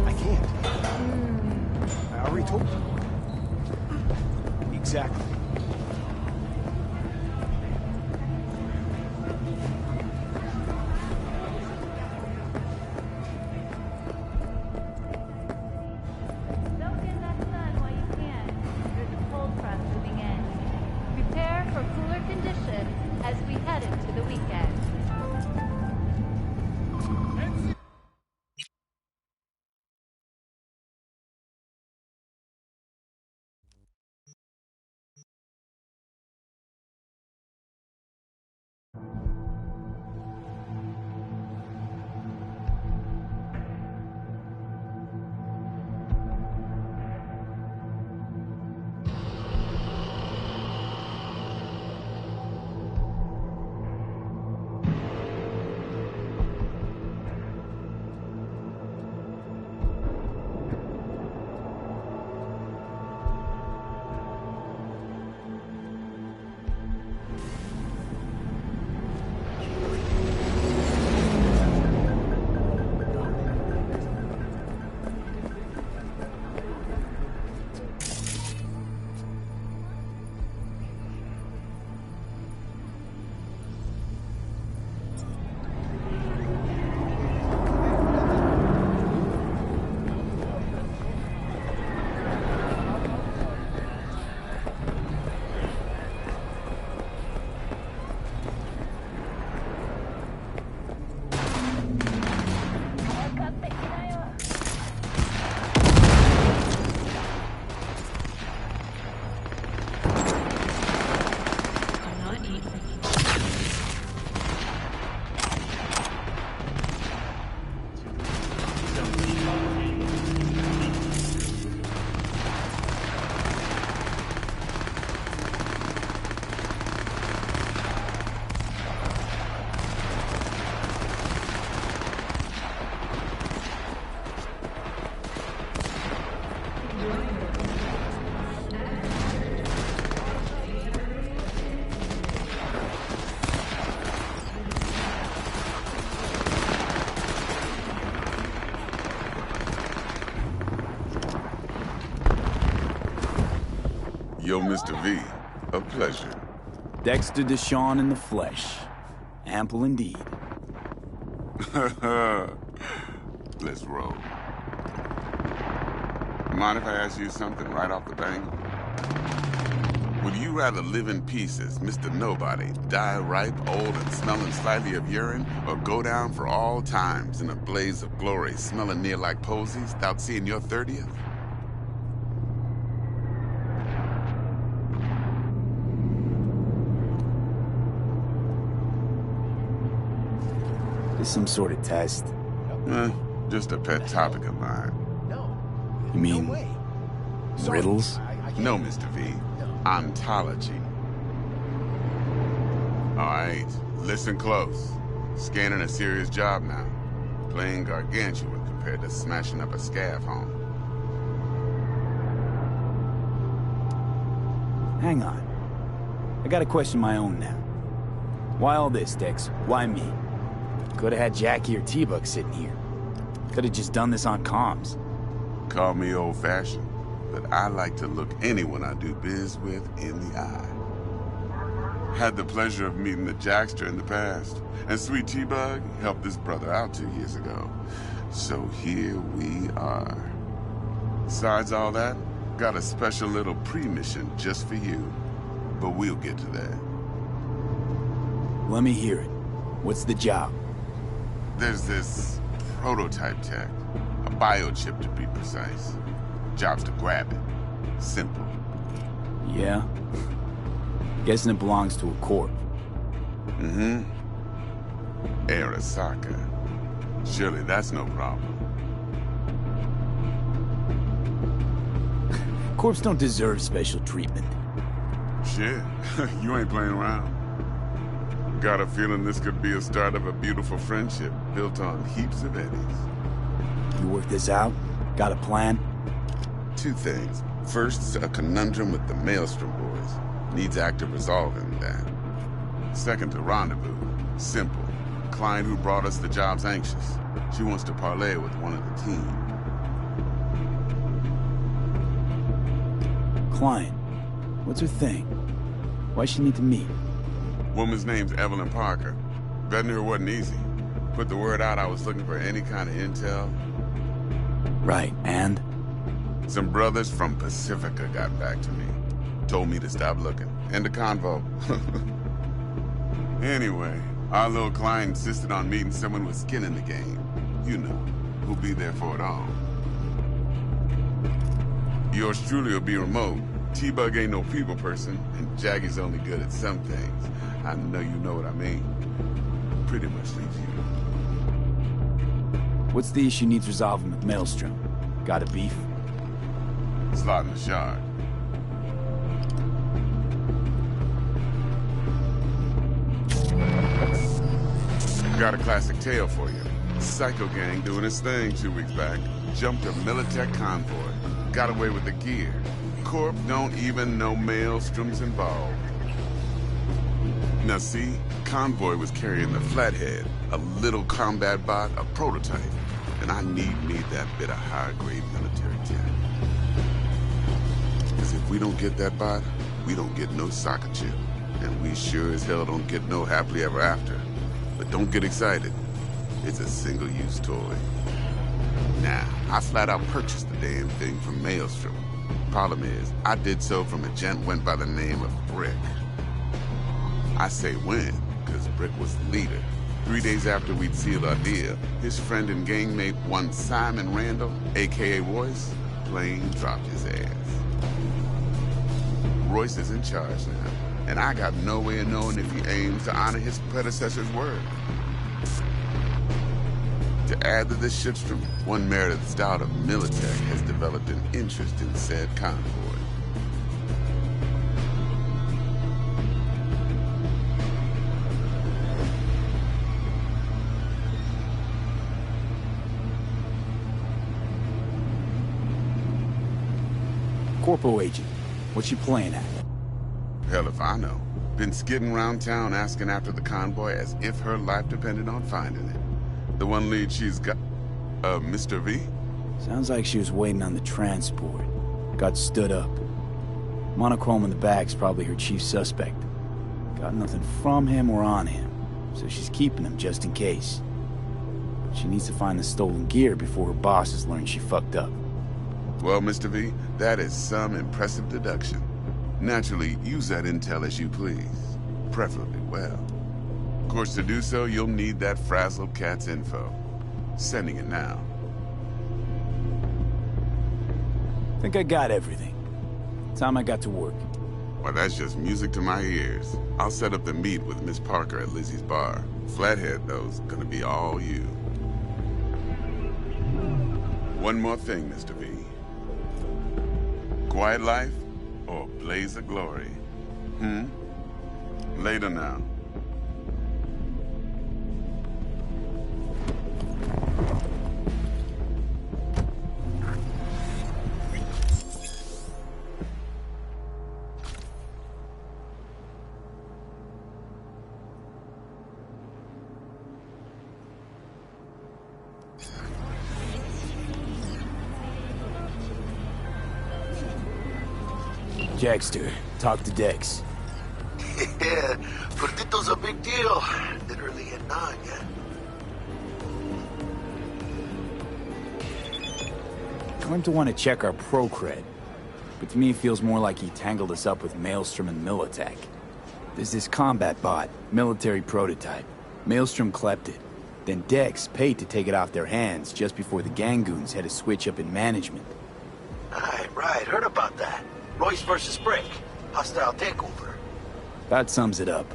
I can't. I already told you. Exactly.
As we head into the weekend.
Yo, Mr. V, a pleasure.
Dexter Deshawn in the flesh. Ample indeed.
Let's roll. Mind if I ask you something right off the bang? Would you rather live in pieces, Mr. Nobody, die ripe, old, and smelling slightly of urine, or go down for all times in a blaze of glory, smelling near like posies, without seeing your 30th?
Is some sort of test?
Just a pet topic of mine.
You mean riddles?
No, Mr. V. Ontology. All right, listen close. Scanning a serious job now. Playing gargantuan compared to smashing up a scav home.
Hang on. I gotta question my own now. Why all this, Dex? Why me? Could've had Jackie or T-Bug sitting here. Could've just done this on comms.
Call me old-fashioned, but I like to look anyone I do biz with in the eye. Had the pleasure of meeting the Jackster in the past, and Sweet T-Bug helped this brother out 2 years ago. So here we are. Besides all that, got a special little pre-mission just for you. But we'll get to that.
Let me hear it. What's the job?
There's this prototype tech. A biochip to be precise. Job's to grab it. Simple.
Yeah? Guessing it belongs to a corp.
Mm-hmm. Arasaka. Surely that's no problem.
Corps don't deserve special treatment.
Shit, you ain't playing around. Got a feeling this could be a start of a beautiful friendship built on heaps of eddies.
You work this out? Got a plan?
Two things. First, a conundrum with the Maelstrom boys. Needs active resolving that. Second, a rendezvous. Simple. Client who brought us the job's anxious. She wants to parlay with one of the team.
Client? What's her thing? Why she need to meet?
Woman's name's Evelyn Parker. Betting her wasn't easy. Put the word out I was looking for any kind of intel.
Right, and?
Some brothers from Pacifica got back to me. Told me to stop looking. End of convo. Anyway, our little client insisted on meeting someone with skin in the game. You know, who'll be there for it all. Yours truly will be remote. T-Bug ain't no people person, and Jaggy's only good at some things. I know you know what I mean. Pretty much leaves you.
What's the issue needs resolving with Maelstrom? Got a beef?
Slot in the shard. Got a classic tale for you. Psycho gang doing its thing 2 weeks back. Jumped a Militech convoy. Got away with the gear. Corp don't even know Maelstrom's involved. Now see, convoy was carrying the Flathead, a little combat bot, a prototype. And I need that bit of high-grade military tech. Because if we don't get that bot, we don't get no soccer chip. And we sure as hell don't get no happily ever after. But don't get excited. It's a single-use toy. Nah, I flat out purchased the damn thing from Maelstrom. Problem is, I did so from a gent went by the name of Brick. I say when, because Brick was the leader. 3 days after we'd sealed our deal, his friend and gangmate, one Simon Randall, a.k.a. Royce, plain dropped his ass. Royce is in charge now, and I got no way of knowing if he aims to honor his predecessor's word. To add to this shitstorm, one Meredith Stout of Militech has developed an interest in said convoy.
Corpo agent, what's she playing at?
Hell if I know. Been skidding around town asking after the convoy as if her life depended on finding it. The one lead she's got... Mr. V?
Sounds like she was waiting on the transport. Got stood up. Monochrome in the bag's probably her chief suspect. Got nothing from him or on him, so she's keeping him just in case. But she needs to find the stolen gear before her bosses learn she fucked up.
Well, Mr. V, that is some impressive deduction. Naturally, use that intel as you please. Preferably well. Of course, to do so, you'll need that frazzled cat's info. Sending it now.
Think I got everything. Time I got to work.
Well, that's just music to my ears. I'll set up the meet with Miss Parker at Lizzie's bar. Flathead, though's gonna be all you. One more thing, Mr. V. Quiet life or blaze of glory? Later now.
Jackster, talk to Dex.
Yeah, Perdito's a big deal. Literally at 9, yeah.
Claimed to want to check our pro cred, but to me it feels more like he tangled us up with Maelstrom and Militech. There's this combat bot, military prototype. Maelstrom clept it. Then Dex paid to take it off their hands just before the Gangoons had a switch up in management.
Right. Heard about that. Royce versus Brick. Hostile takeover.
That sums it up.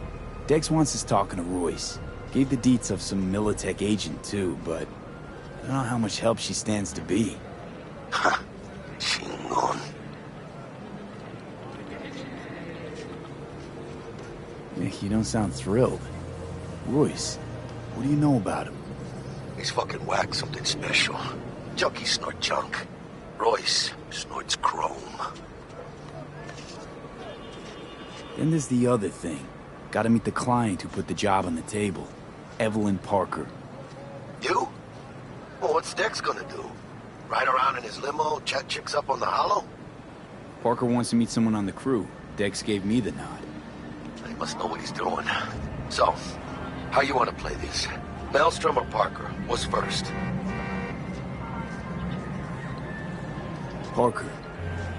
Dex wants us talking to Royce. Gave the deets of some Militech agent too, but I don't know how much help she stands to be.
Ha. Chingon.
Nick, you don't sound thrilled. Royce, what do you know about him?
He's fucking whack, something special. Junkies snort junk. Royce snorts chrome.
Then there's the other thing. Gotta meet the client who put the job on the table. Evelyn Parker.
You? Well, what's Dex gonna do? Ride around in his limo, chat chicks up on the hollow?
Parker wants to meet someone on the crew. Dex gave me the nod.
He must know what he's doing. So, how you want to play this? Maelstrom or Parker? What's first?
Parker.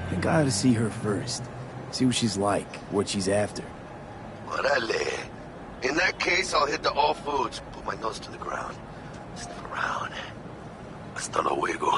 I think I ought to see her first. See what she's like, what she's after.
Orale. In that case, I'll hit the all foods, put my nose to the ground, sniff around. Hasta luego.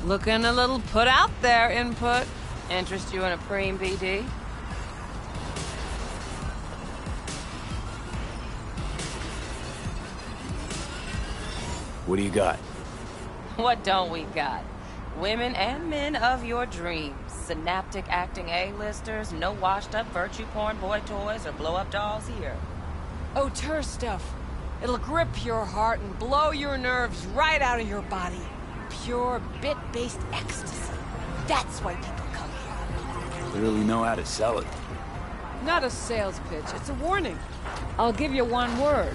Looking a little put out there, Input. Interest you in a preem BD?
What do you got?
What don't we got? Women and men of your dreams. Synaptic acting A-listers, no washed-up virtue porn boy toys or blow-up dolls here.
Auteur stuff. It'll grip your heart and blow your nerves right out of your body. Pure bit-based ecstasy. That's why people come here.
Clearly know how to sell it.
Not a sales pitch, it's a warning. I'll give you one word.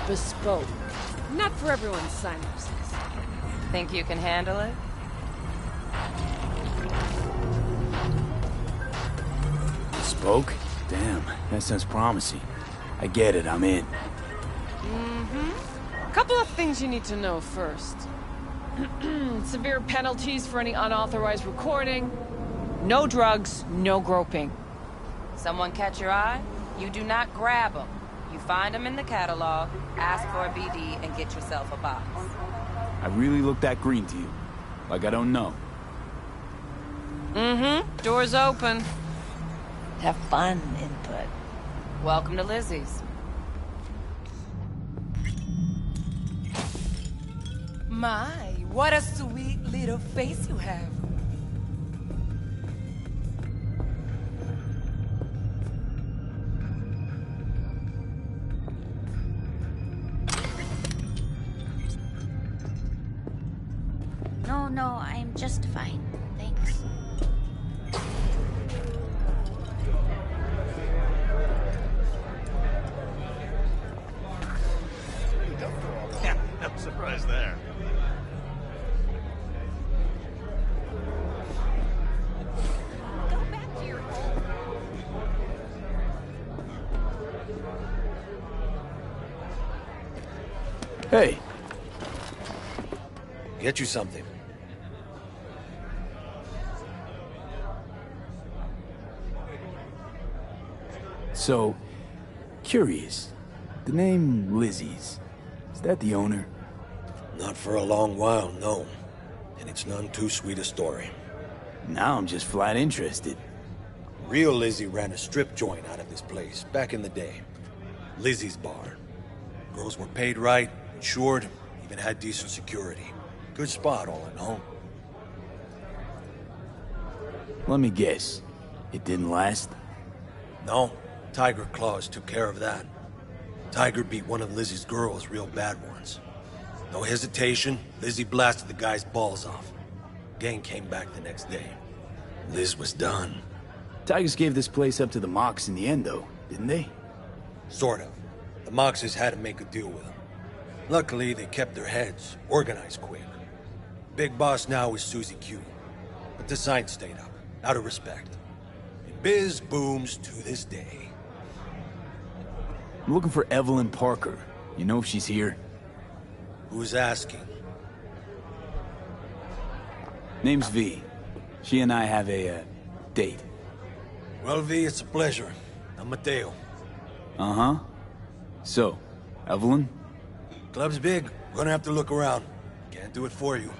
Bespoke. Not for everyone's synapses.
Think you can handle it?
Bespoke? Damn, that sounds promising. I get it, I'm in.
Mm-hmm. Couple of things you need to know first. Severe penalties for any unauthorized recording. No drugs, no groping.
Someone catch your eye? You do not grab them. You find them in the catalog, ask for a BD, and get yourself a box.
I really look that green to you. Like I don't know.
Mm-hmm. Door's open.
Have fun, Input. Welcome to Lizzie's.
My, what a sweet little face you have.
No, I'm just fine. Thanks.
No surprise there.
Hey.
Get you something.
So, curious. The name Lizzie's. Is that the owner?
Not for a long while, no. And it's none too sweet a story.
Now I'm just flat interested.
Real Lizzie ran a strip joint out of this place, back in the day. Lizzie's Bar. Girls were paid right, insured, even had decent security. Good spot, all in all.
Let me guess. It didn't last?
No. Tiger Claws took care of that. Tiger beat one of Lizzie's girls real bad once. No hesitation, Lizzie blasted the guy's balls off. Gang came back the next day. Liz was done.
Tigers gave this place up to the Mox in the end, though, didn't they?
Sort of. The Moxes had to make a deal with them. Luckily, they kept their heads, organized quick. Big boss now is Susie Q. But the sign stayed up, out of respect. And biz booms to this day.
I'm looking for Evelyn Parker. You know if she's here?
Who's asking?
Name's V. She and I have a, date.
Well, V, it's a pleasure. I'm Mateo.
Uh-huh. So, Evelyn?
Club's big. We're gonna have to look around. Can't do it for you.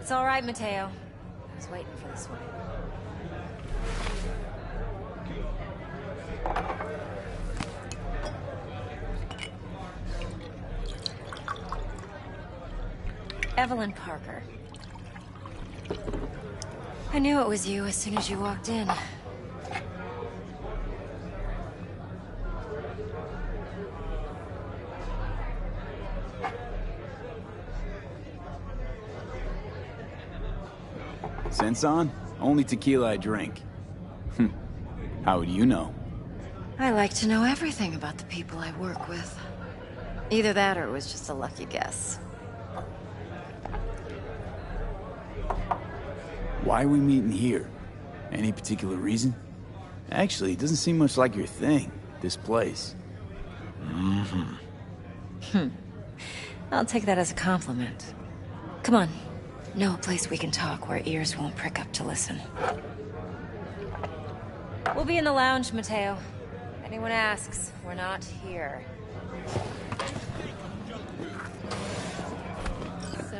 It's all right, Mateo. I was waiting for this one. Evelyn Parker. I knew it was you as soon as you walked in.
Sense on? Only tequila I drink. How would you know?
I like to know everything about the people I work with. Either that or it was just a lucky guess.
Why are we meeting here? Any particular reason? Actually, it doesn't seem much like your thing, this place.
I'll take that as a compliment. Come on. Know a place we can talk where ears won't prick up to listen. We'll be in the lounge, Mateo. Anyone asks, we're not here.
So,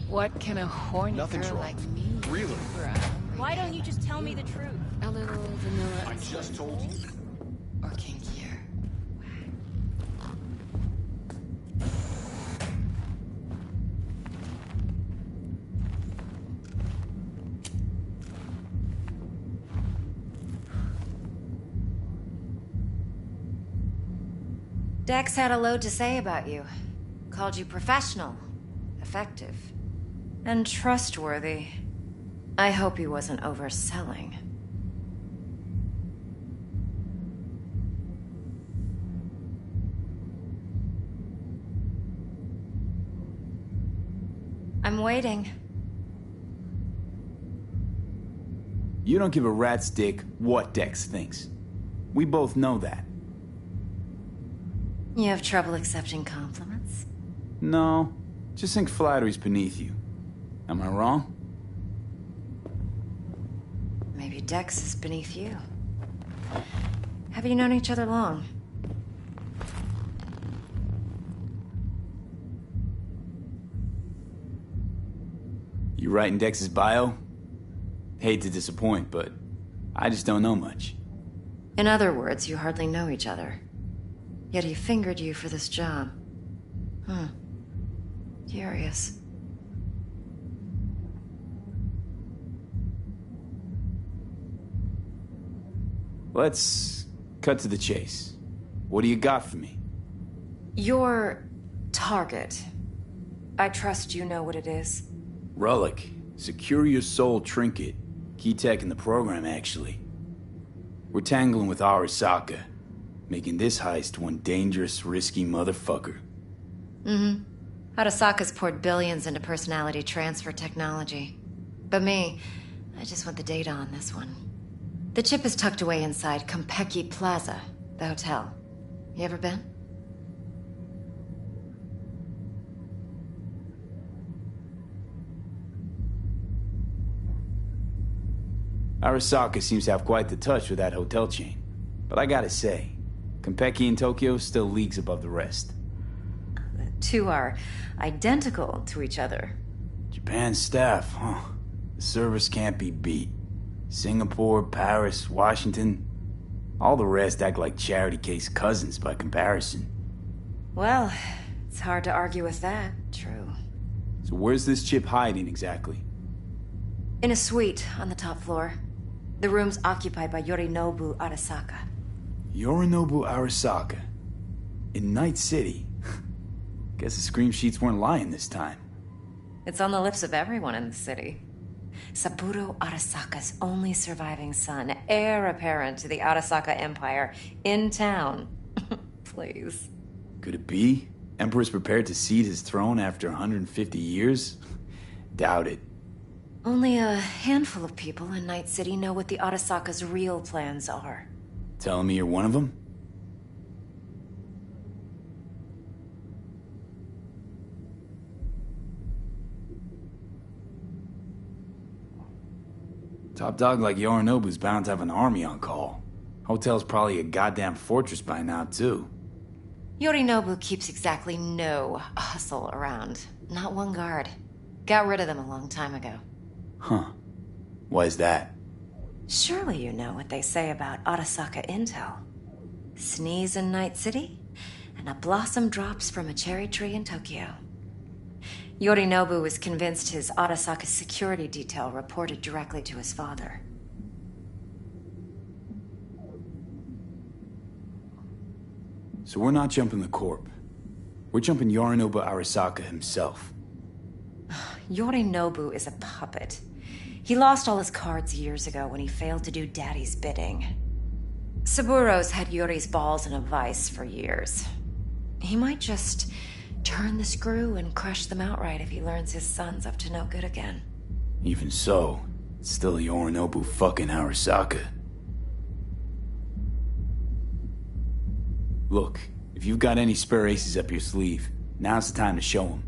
what can a horny girl like me
Really?
do for a
Why don't you just tell me the truth?
A little vanilla.
I just told you.
Or kinkier.
Dex had a load to say about you. Called you professional, effective, and trustworthy. I hope he wasn't overselling. I'm waiting.
You don't give a rat's dick what Dex thinks. We both know that.
You have trouble accepting compliments?
No, just think flattery's beneath you. Am I wrong?
Maybe Dex is beneath you. Have you known each other long?
You writing Dex's bio? Hate to disappoint, but I just don't know much.
In other words, you hardly know each other. Yet he fingered you for this job. Curious.
Let's cut to the chase. What do you got for me?
Your target. I trust you know what it is.
Relic. Secure your soul trinket. Key tech in the program, actually. We're tangling with Arasaka, making this heist one dangerous, risky motherfucker.
Mm-hmm. Arasaka's poured billions into personality transfer technology. But me, I just want the data on this one. The chip is tucked away inside Konpeki Plaza, the hotel. You ever been?
Arasaka seems to have quite the touch with that hotel chain. But I gotta say, Konpeki in Tokyo still leagues above the rest.
The two are identical to each other.
Japan's staff, huh? The service can't be beat. Singapore, Paris, Washington. All the rest act like charity case cousins by comparison.
Well, it's hard to argue with that. True.
So where's this chip hiding exactly?
In a suite on the top floor. The room's occupied by Yorinobu Arasaka.
Yorinobu Arasaka? In Night City? Guess the scream sheets weren't lying this time.
It's on the lips of everyone in the city. Saburo Arasaka's only surviving son, heir apparent to the Arasaka Empire, in town. Please.
Could it be? Emperor's prepared to cede his throne after 150 years? Doubt it.
Only a handful of people in Night City know what the Arasaka's real plans are.
Telling me you're one of them? Top dog like Yorinobu's bound to have an army on call. Hotel's probably a goddamn fortress by now, too.
Yorinobu keeps exactly no hustle around. Not one guard. Got rid of them a long time ago.
Huh. Why is that?
Surely you know what they say about Arasaka intel. Sneeze in Night City, and a blossom drops from a cherry tree in Tokyo. Yorinobu was convinced his Arasaka security detail reported directly to his father.
So we're not jumping the Corp. We're jumping Yorinobu Arasaka himself.
Yorinobu is a puppet. He lost all his cards years ago when he failed to do Daddy's bidding. Saburo's had Yori's balls in a vice for years. He might just turn the screw and crush them outright if he learns his son's up to no good again.
Even so, it's still Yorinobu fucking Arasaka. Look, if you've got any spare aces up your sleeve, now's the time to show them.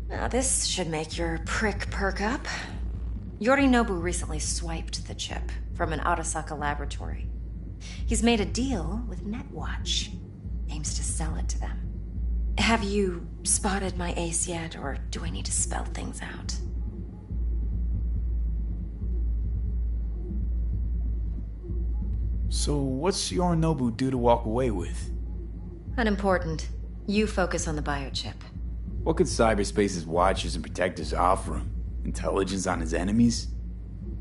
Now this should make your prick perk up. Yorinobu recently swiped the chip from an Arasaka laboratory. He's made a deal with Netwatch. Aims to sell it to them. Have you spotted my ace yet, or do I need to spell things out?
So what's Yorinobu due to walk away with?
Unimportant. You focus on the biochip.
What could cyberspace's watchers and protectors offer him? Intelligence on his enemies?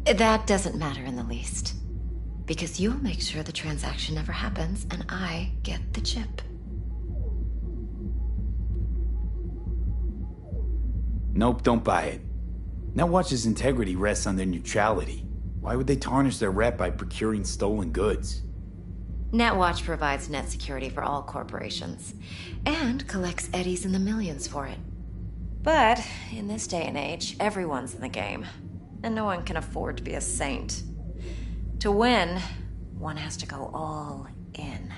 That doesn't matter in the least. Because you'll make sure the transaction never happens, and I get the chip.
Nope, don't buy it. Netwatch's integrity rests on their neutrality. Why would they tarnish their rep by procuring stolen goods?
Netwatch provides net security for all corporations, and collects eddies in the millions for it. But, in this day and age, everyone's in the game, and no one can afford to be a saint. To win, one has to go all in.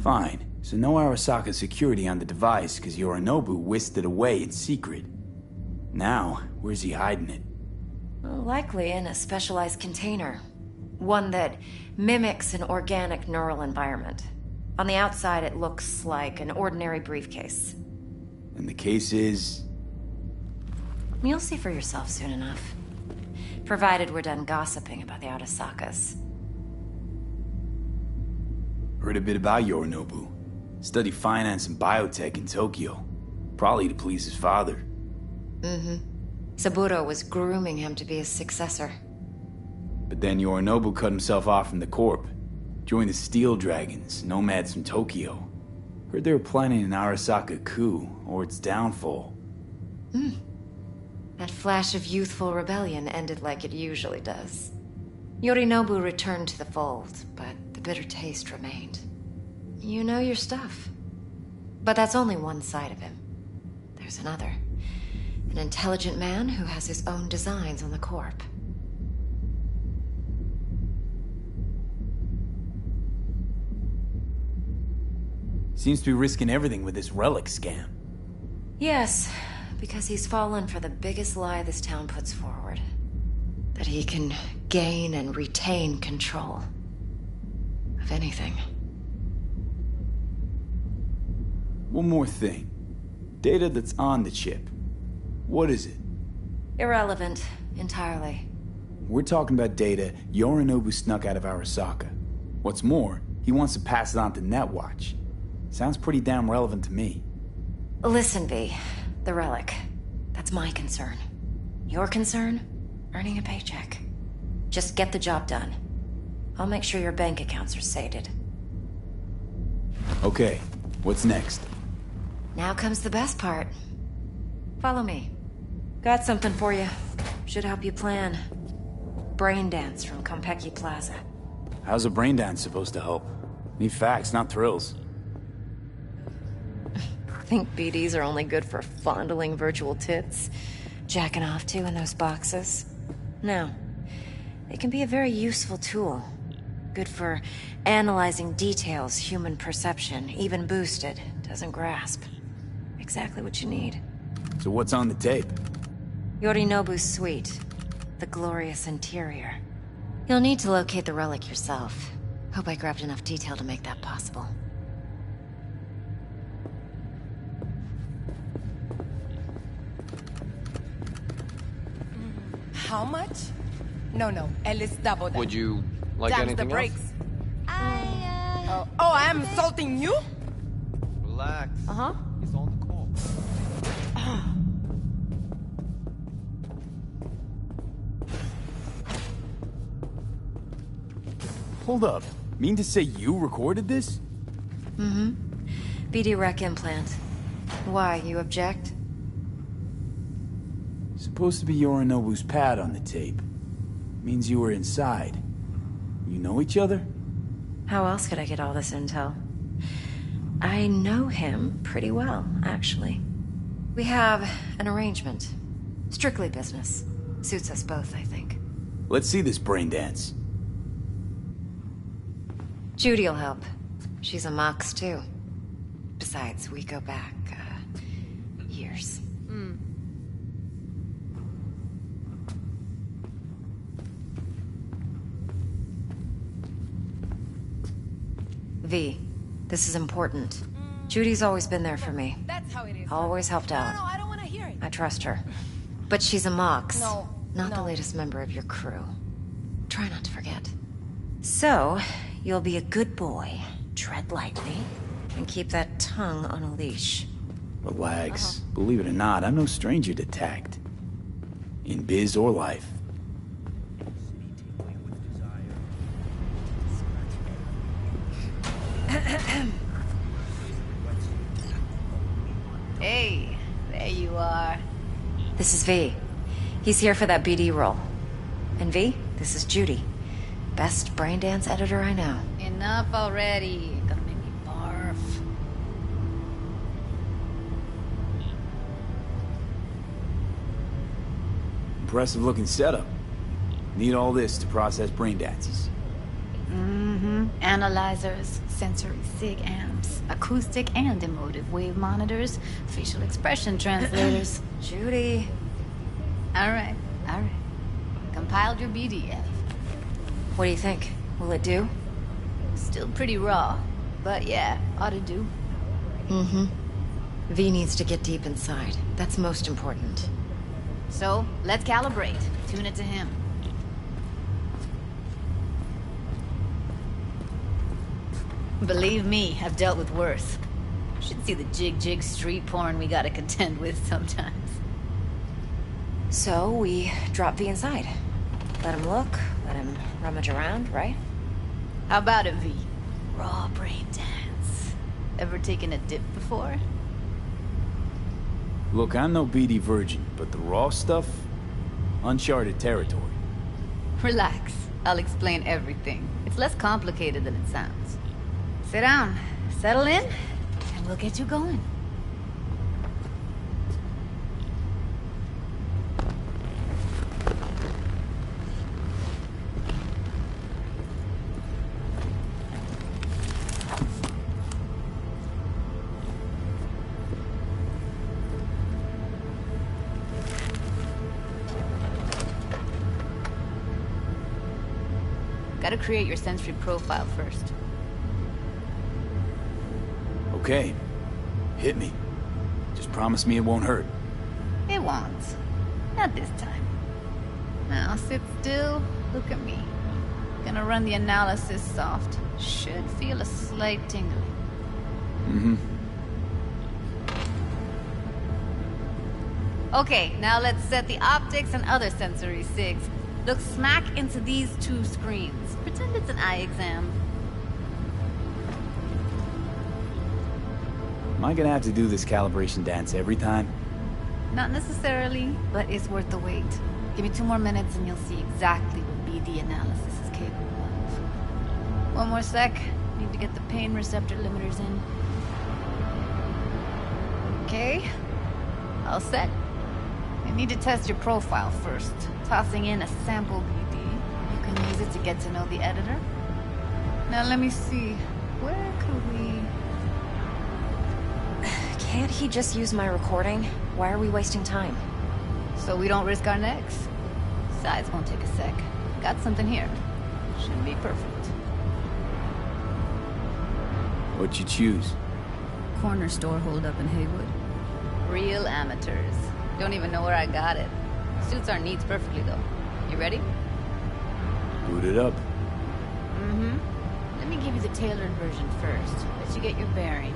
Fine. So no Arasaka security on the device because Yorinobu whisked it away in secret. Now, where's he hiding it?
Well, likely in a specialized container. One that mimics an organic neural environment. On the outside, it looks like an ordinary briefcase.
And the case is...
You'll see for yourself soon enough. Provided we're done gossiping about the Arasakas.
Heard a bit about Yorinobu. Studied finance and biotech in Tokyo. Probably to please his father.
Mm-hmm. Saburo was grooming him to be his successor.
But then Yorinobu cut himself off from the Corp. Joined the Steel Dragons, nomads from Tokyo. Heard they were planning an Arasaka coup, or its downfall.
That flash of youthful rebellion ended like it usually does. Yorinobu returned to the fold, but the bitter taste remained. You know your stuff. But that's only one side of him. There's another. An intelligent man who has his own designs on the Corp.
Seems to be risking everything with this relic scam.
Yes, because he's fallen for the biggest lie this town puts forward. That he can gain and retain control of anything.
One more thing. Data that's on the chip. What is it?
Irrelevant, entirely.
We're talking about data Yorinobu snuck out of Arasaka. What's more, he wants to pass it on to Netwatch. Sounds pretty damn relevant to me.
Listen, V. The relic. That's my concern. Your concern? Earning a paycheck. Just get the job done. I'll make sure your bank accounts are sated.
Okay, what's next?
Now comes the best part. Follow me. Got something for you. Should help you plan. Brain dance from Konpeki Plaza.
How's a brain dance supposed to help? Need facts, not thrills.
Think BDs are only good for fondling virtual tits? Jacking off to in those boxes? No. They can be a very useful tool. Good for analyzing details human perception, even boosted, doesn't grasp. Exactly what you need.
So what's on the tape?
Yorinobu's suite. The glorious interior. You'll need to locate the relic yourself. Hope I grabbed enough detail to make that possible.
How much? No, at least double that.
Would you like
Times
anything
the brakes.
else?
Oh, I'm insulting you?
Relax.
Uh-huh.
He's on the call.
Hold up. Mean to say you recorded this?
Mm-hmm. BD rec implant. Why, you object?
Supposed to be Yorinobu's pad on the tape. Means you were inside. You know each other?
How else could I get all this intel? I know him pretty well, actually. We have an arrangement. Strictly business. Suits us both, I think.
Let's see this brain dance.
Judy'll help. She's a Mox, too. Besides, we go back, years. V, this is important. Judy's always been there for me.
That's how it is.
Always helped out.
No, I don't want to hear it.
I trust her. But she's a Mox.
No,
Not the latest member of your crew. Try not to forget. So, you'll be a good boy, tread lightly, and keep that tongue on a leash.
Relax. Believe it or not, I'm no stranger to tact. In biz or life.
Hey, there you are.
This is V. He's here for that BD role. And V, this is Judy. Best brain dance editor I know.
Enough already. Gonna make me barf.
Impressive looking setup. Need all this to process brain dances.
Analyzers, sensory sig amps, acoustic and emotive wave monitors, facial expression translators.
Judy.
All right. Compiled your BDF.
What do you think? Will it do?
Still pretty raw, but yeah, ought to do.
V needs to get deep inside. That's most important.
So, let's calibrate. Tune it to him. Believe me, I've dealt with worse. Should see the jig street porn we gotta contend with sometimes.
So, we drop V inside. Let him look, let him rummage around, right?
How about it, V? Raw brain dance. Ever taken a dip before?
Look, I'm no BD virgin, but the raw stuff? Uncharted territory.
Relax. I'll explain everything. It's less complicated than it sounds. Sit down, settle in, and we'll get you going. Gotta create your sensory profile first.
Okay. Hit me. Just promise me it won't hurt.
It won't. Not this time. Now sit still, look at me. Gonna run the analysis soft. Should feel a slight tingling. Okay, now let's set the optics and other sensory sigs. Look smack into these two screens. Pretend it's an eye exam.
Am I gonna have to do this calibration dance every time?
Not necessarily, but it's worth the wait. Give me 2 more minutes and you'll see exactly what BD analysis is capable of. 1 more sec. Need to get the pain receptor limiters in. Okay. All set. I need to test your profile first. Tossing in a sample BD. You can use it to get to know the editor. Now let me see. Where could we...
Can't he just use my recording? Why are we wasting time?
So we don't risk our necks. Besides, won't take a sec. Got something here. Should be perfect.
What'd you choose?
Corner store holdup in Haywood. Real amateurs. Don't even know where I got it. Suits our needs perfectly, though. You ready?
Boot it up.
Let me give you the tailored version first. Let you get your bearings.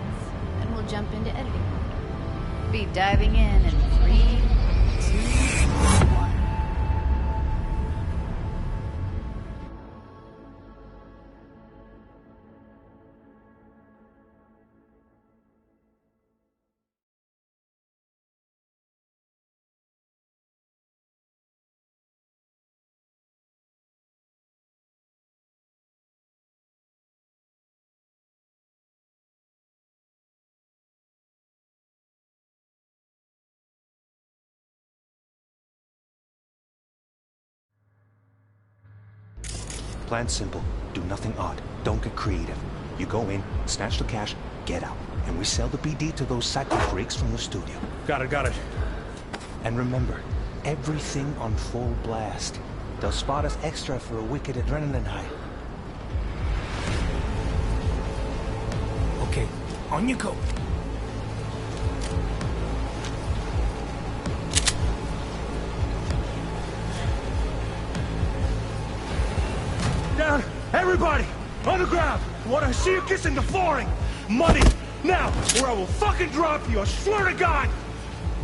Then we'll jump into editing mode. Be diving in 3, 2...
Plan simple. Do nothing odd. Don't get creative. You go in, snatch the cash, get out. And we sell the BD to those psycho freaks from the studio.
Got it.
And remember, everything on full blast. They'll spot us extra for a wicked adrenaline high. Okay, on you go.
Down! Everybody! On the ground! Want to see you kissing the flooring! Money! Now! Or I will fucking drop you! I swear to God!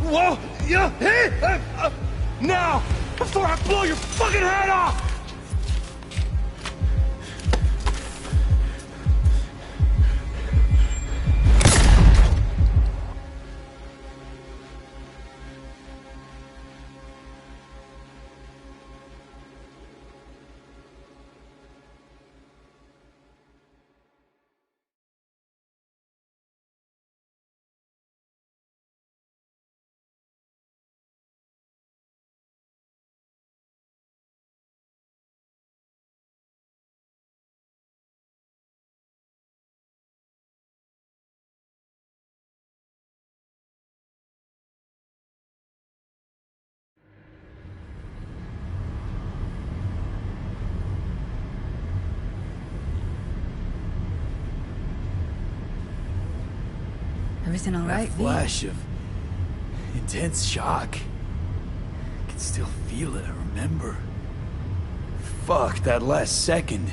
Whoa! Yeah! Hey! Now! Before I blow your fucking head off!
Everything all right,
That flash of intense shock. I can still feel it, I remember. Fuck, that last second.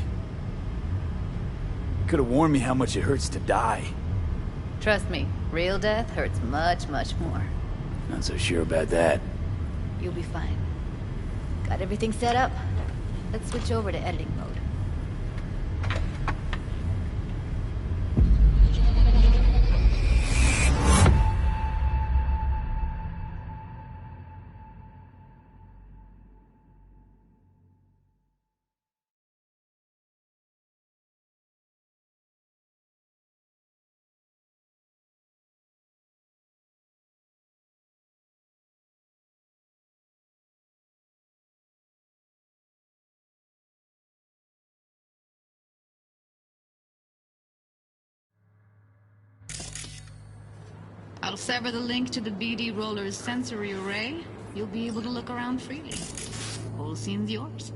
Could have warned me how much it hurts to die.
Trust me, real death hurts much, much more.
Not so sure about that.
You'll be fine. Got everything set up? Let's switch over to editing mode. I'll sever the link to the BD Roller's sensory array. You'll be able to look around freely. Whole scene's yours.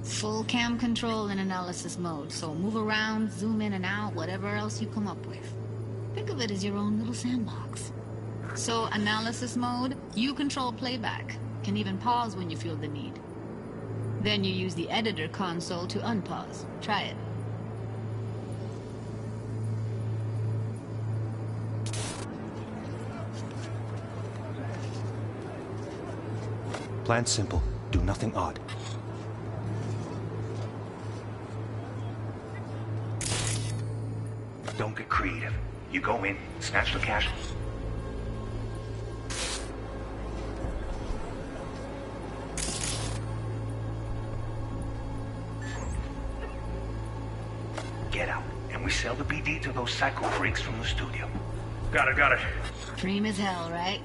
Full cam control in analysis mode, so move around, zoom in and out, whatever else you come up with. Think of it as your own little sandbox. So, analysis mode, you control playback. Can even pause when you feel the need. Then you use the editor console to unpause. Try it.
Plan simple. Do nothing odd. Don't get creative. You go in, snatch the cash. Get out, and we sell the BD to those psycho freaks from the studio.
Got it.
Dream as hell, right?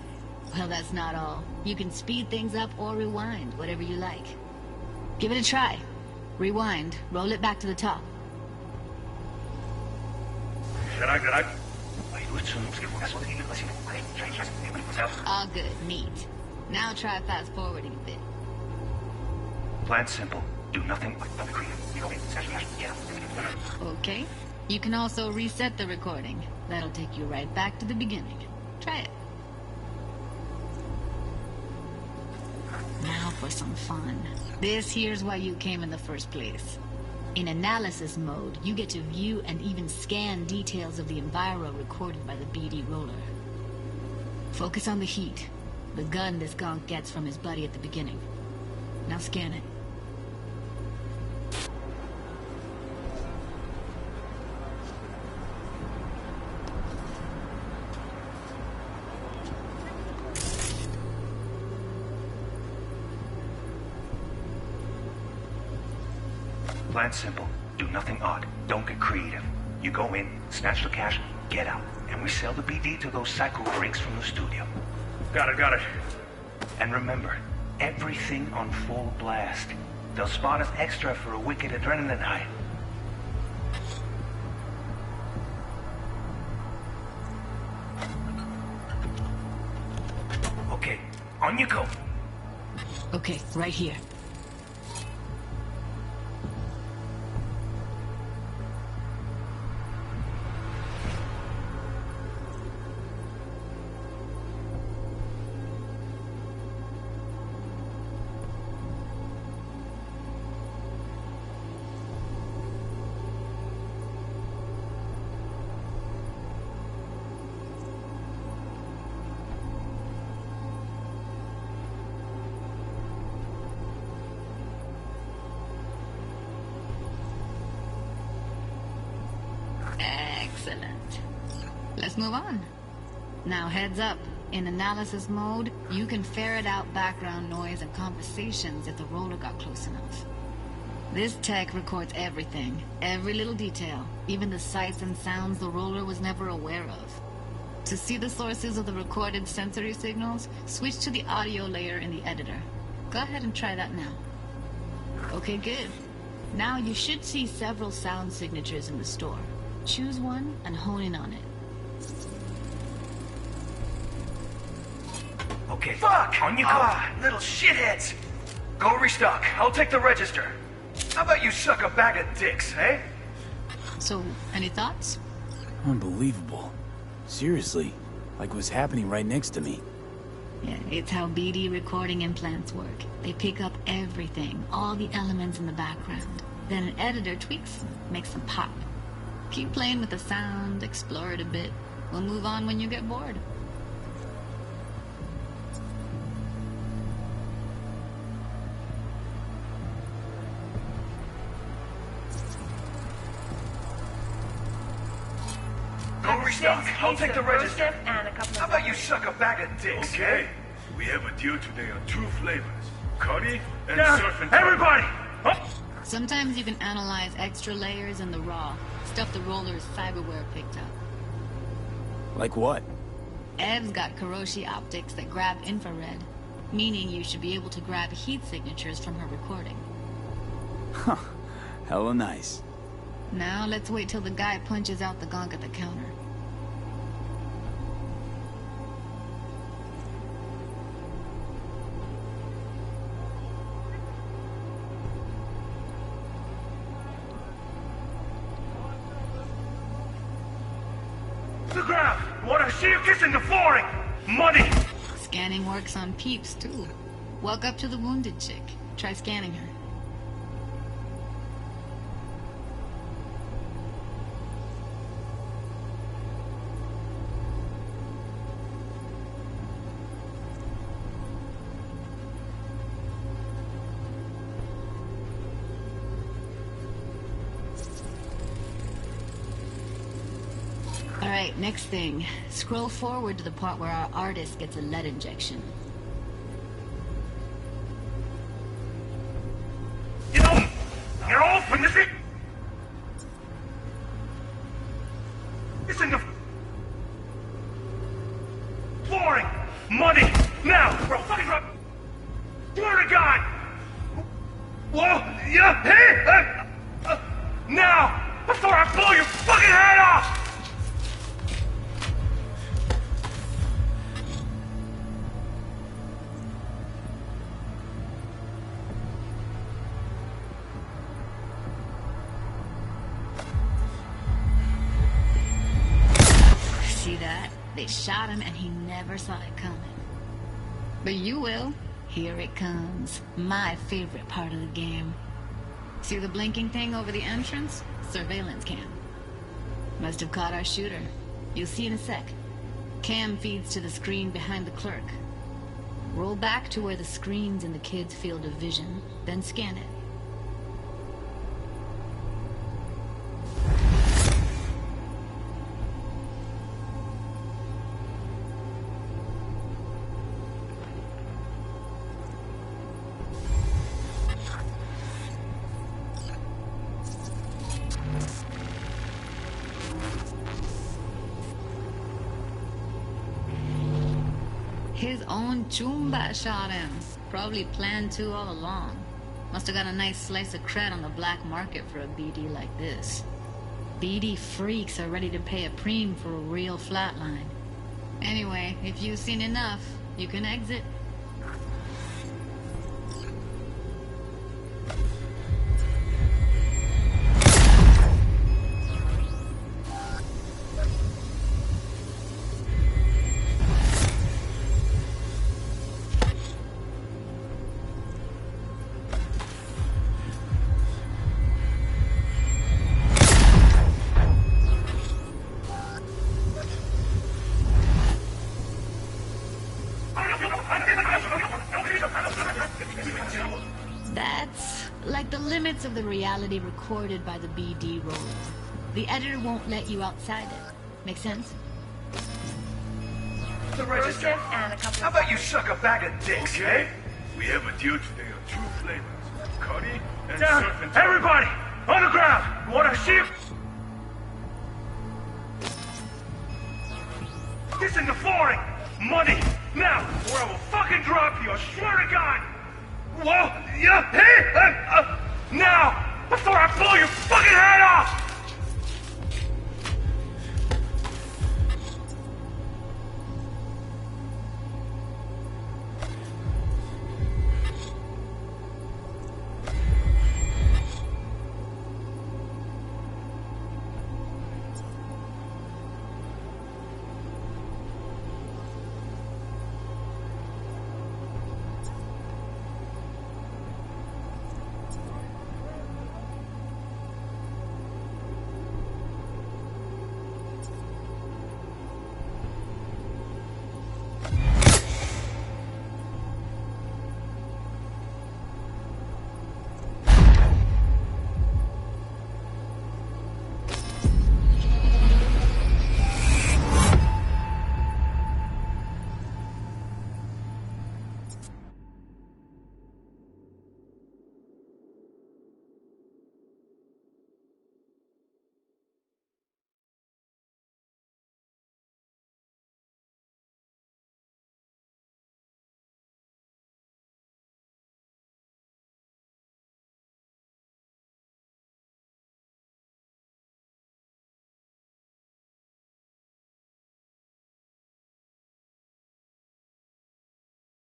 Well, that's not all. You can speed things up or rewind, whatever you like. Give it a try. Rewind, roll it back to the top. All good, neat. Now try fast forwarding a bit.
Plan simple. Do nothing.
Okay. You can also reset the recording. That'll take you right back to the beginning. Try it. Now for some fun. This here's why you came in the first place. In analysis mode, you get to view and even scan details of the enviro recorded by the BD Roller. Focus on the heat, the gun this gonk gets from his buddy at the beginning. Now scan it.
Plan simple. Do nothing odd. Don't get creative. You go in, snatch the cash, get out, and we sell the BD to those psycho freaks from the studio.
Got it.
And remember, everything on full blast. They'll spot us extra for a wicked adrenaline high. Okay, on you go.
Okay, right here. Excellent. Let's move on. Now heads up. In analysis mode, you can ferret out background noise and conversations if the roller got close enough. This tech records everything, every little detail, even the sights and sounds the roller was never aware of. To see the sources of the recorded sensory signals, switch to the audio layer in the editor. Go ahead and try that now. Okay, good. Now you should see several sound signatures in the store. Choose one and hone in on it.
Okay, fuck! On you go! Little shitheads! Go restock. I'll take the register. How about you suck a bag of dicks, eh?
So, any thoughts?
Unbelievable. Seriously, Like what's happening right next to me.
Yeah, it's how BD recording implants work. They pick up everything, all the elements in the background. Then an editor tweaks them, makes them pop. Keep playing with the sound, explore it a bit. We'll move on when you get bored.
Don't restock. I'll take the register. How about you suck a bag of dicks?
Okay. We have a deal today on 2 flavors. Curry and
Down.
surf and
Everybody!
Sometimes you can analyze extra layers in the raw. Stuff the roller's cyberware picked up.
Like what?
Ev's got Kiroshi optics that grab infrared, meaning you should be able to grab heat signatures from her recording.
Huh. Hella nice.
Now let's wait till the guy punches out the gunk at the counter.
the ground. Want to see you kissing the flooring. Money.
Scanning works on peeps, too. Walk up to the wounded chick. Try scanning her. Alright, next thing. Scroll forward to the part where our artist gets a lead injection.
You're open, is it? It's in the flooring. Money. Now, bro. Swear to God. Whoa. Yeah. Hey. Now, before I blow your fucking head off.
See that? They shot him and he never saw it coming. But you will. Here it comes. My favorite part of the game. See the blinking thing over the entrance? Surveillance cam. Must have caught our shooter. You'll see in a sec. Cam feeds to the screen behind the clerk. Roll back to where the screen's in the kid's field of vision, then scan it. His own Chumba shot him. Probably planned to all along. Must have got a nice slice of cred on the black market for a BD like this. BD freaks are ready to pay a preem for a real flatline. Anyway, if you've seen enough, you can exit. That's like the limits of the reality recorded by the BD roller. The editor won't let you outside it. Make sense?
The register. How about you suck a bag of dicks,
Okay. We have a deal today on 2 flavors. Curry and
Down.
surf and
Everybody! On the ground! Want to see you
kissing the flooring. Money. Now, or I will fucking drop you. I swear to God. Whoa. Yeah. Hey. Now, before I blow your fucking head off.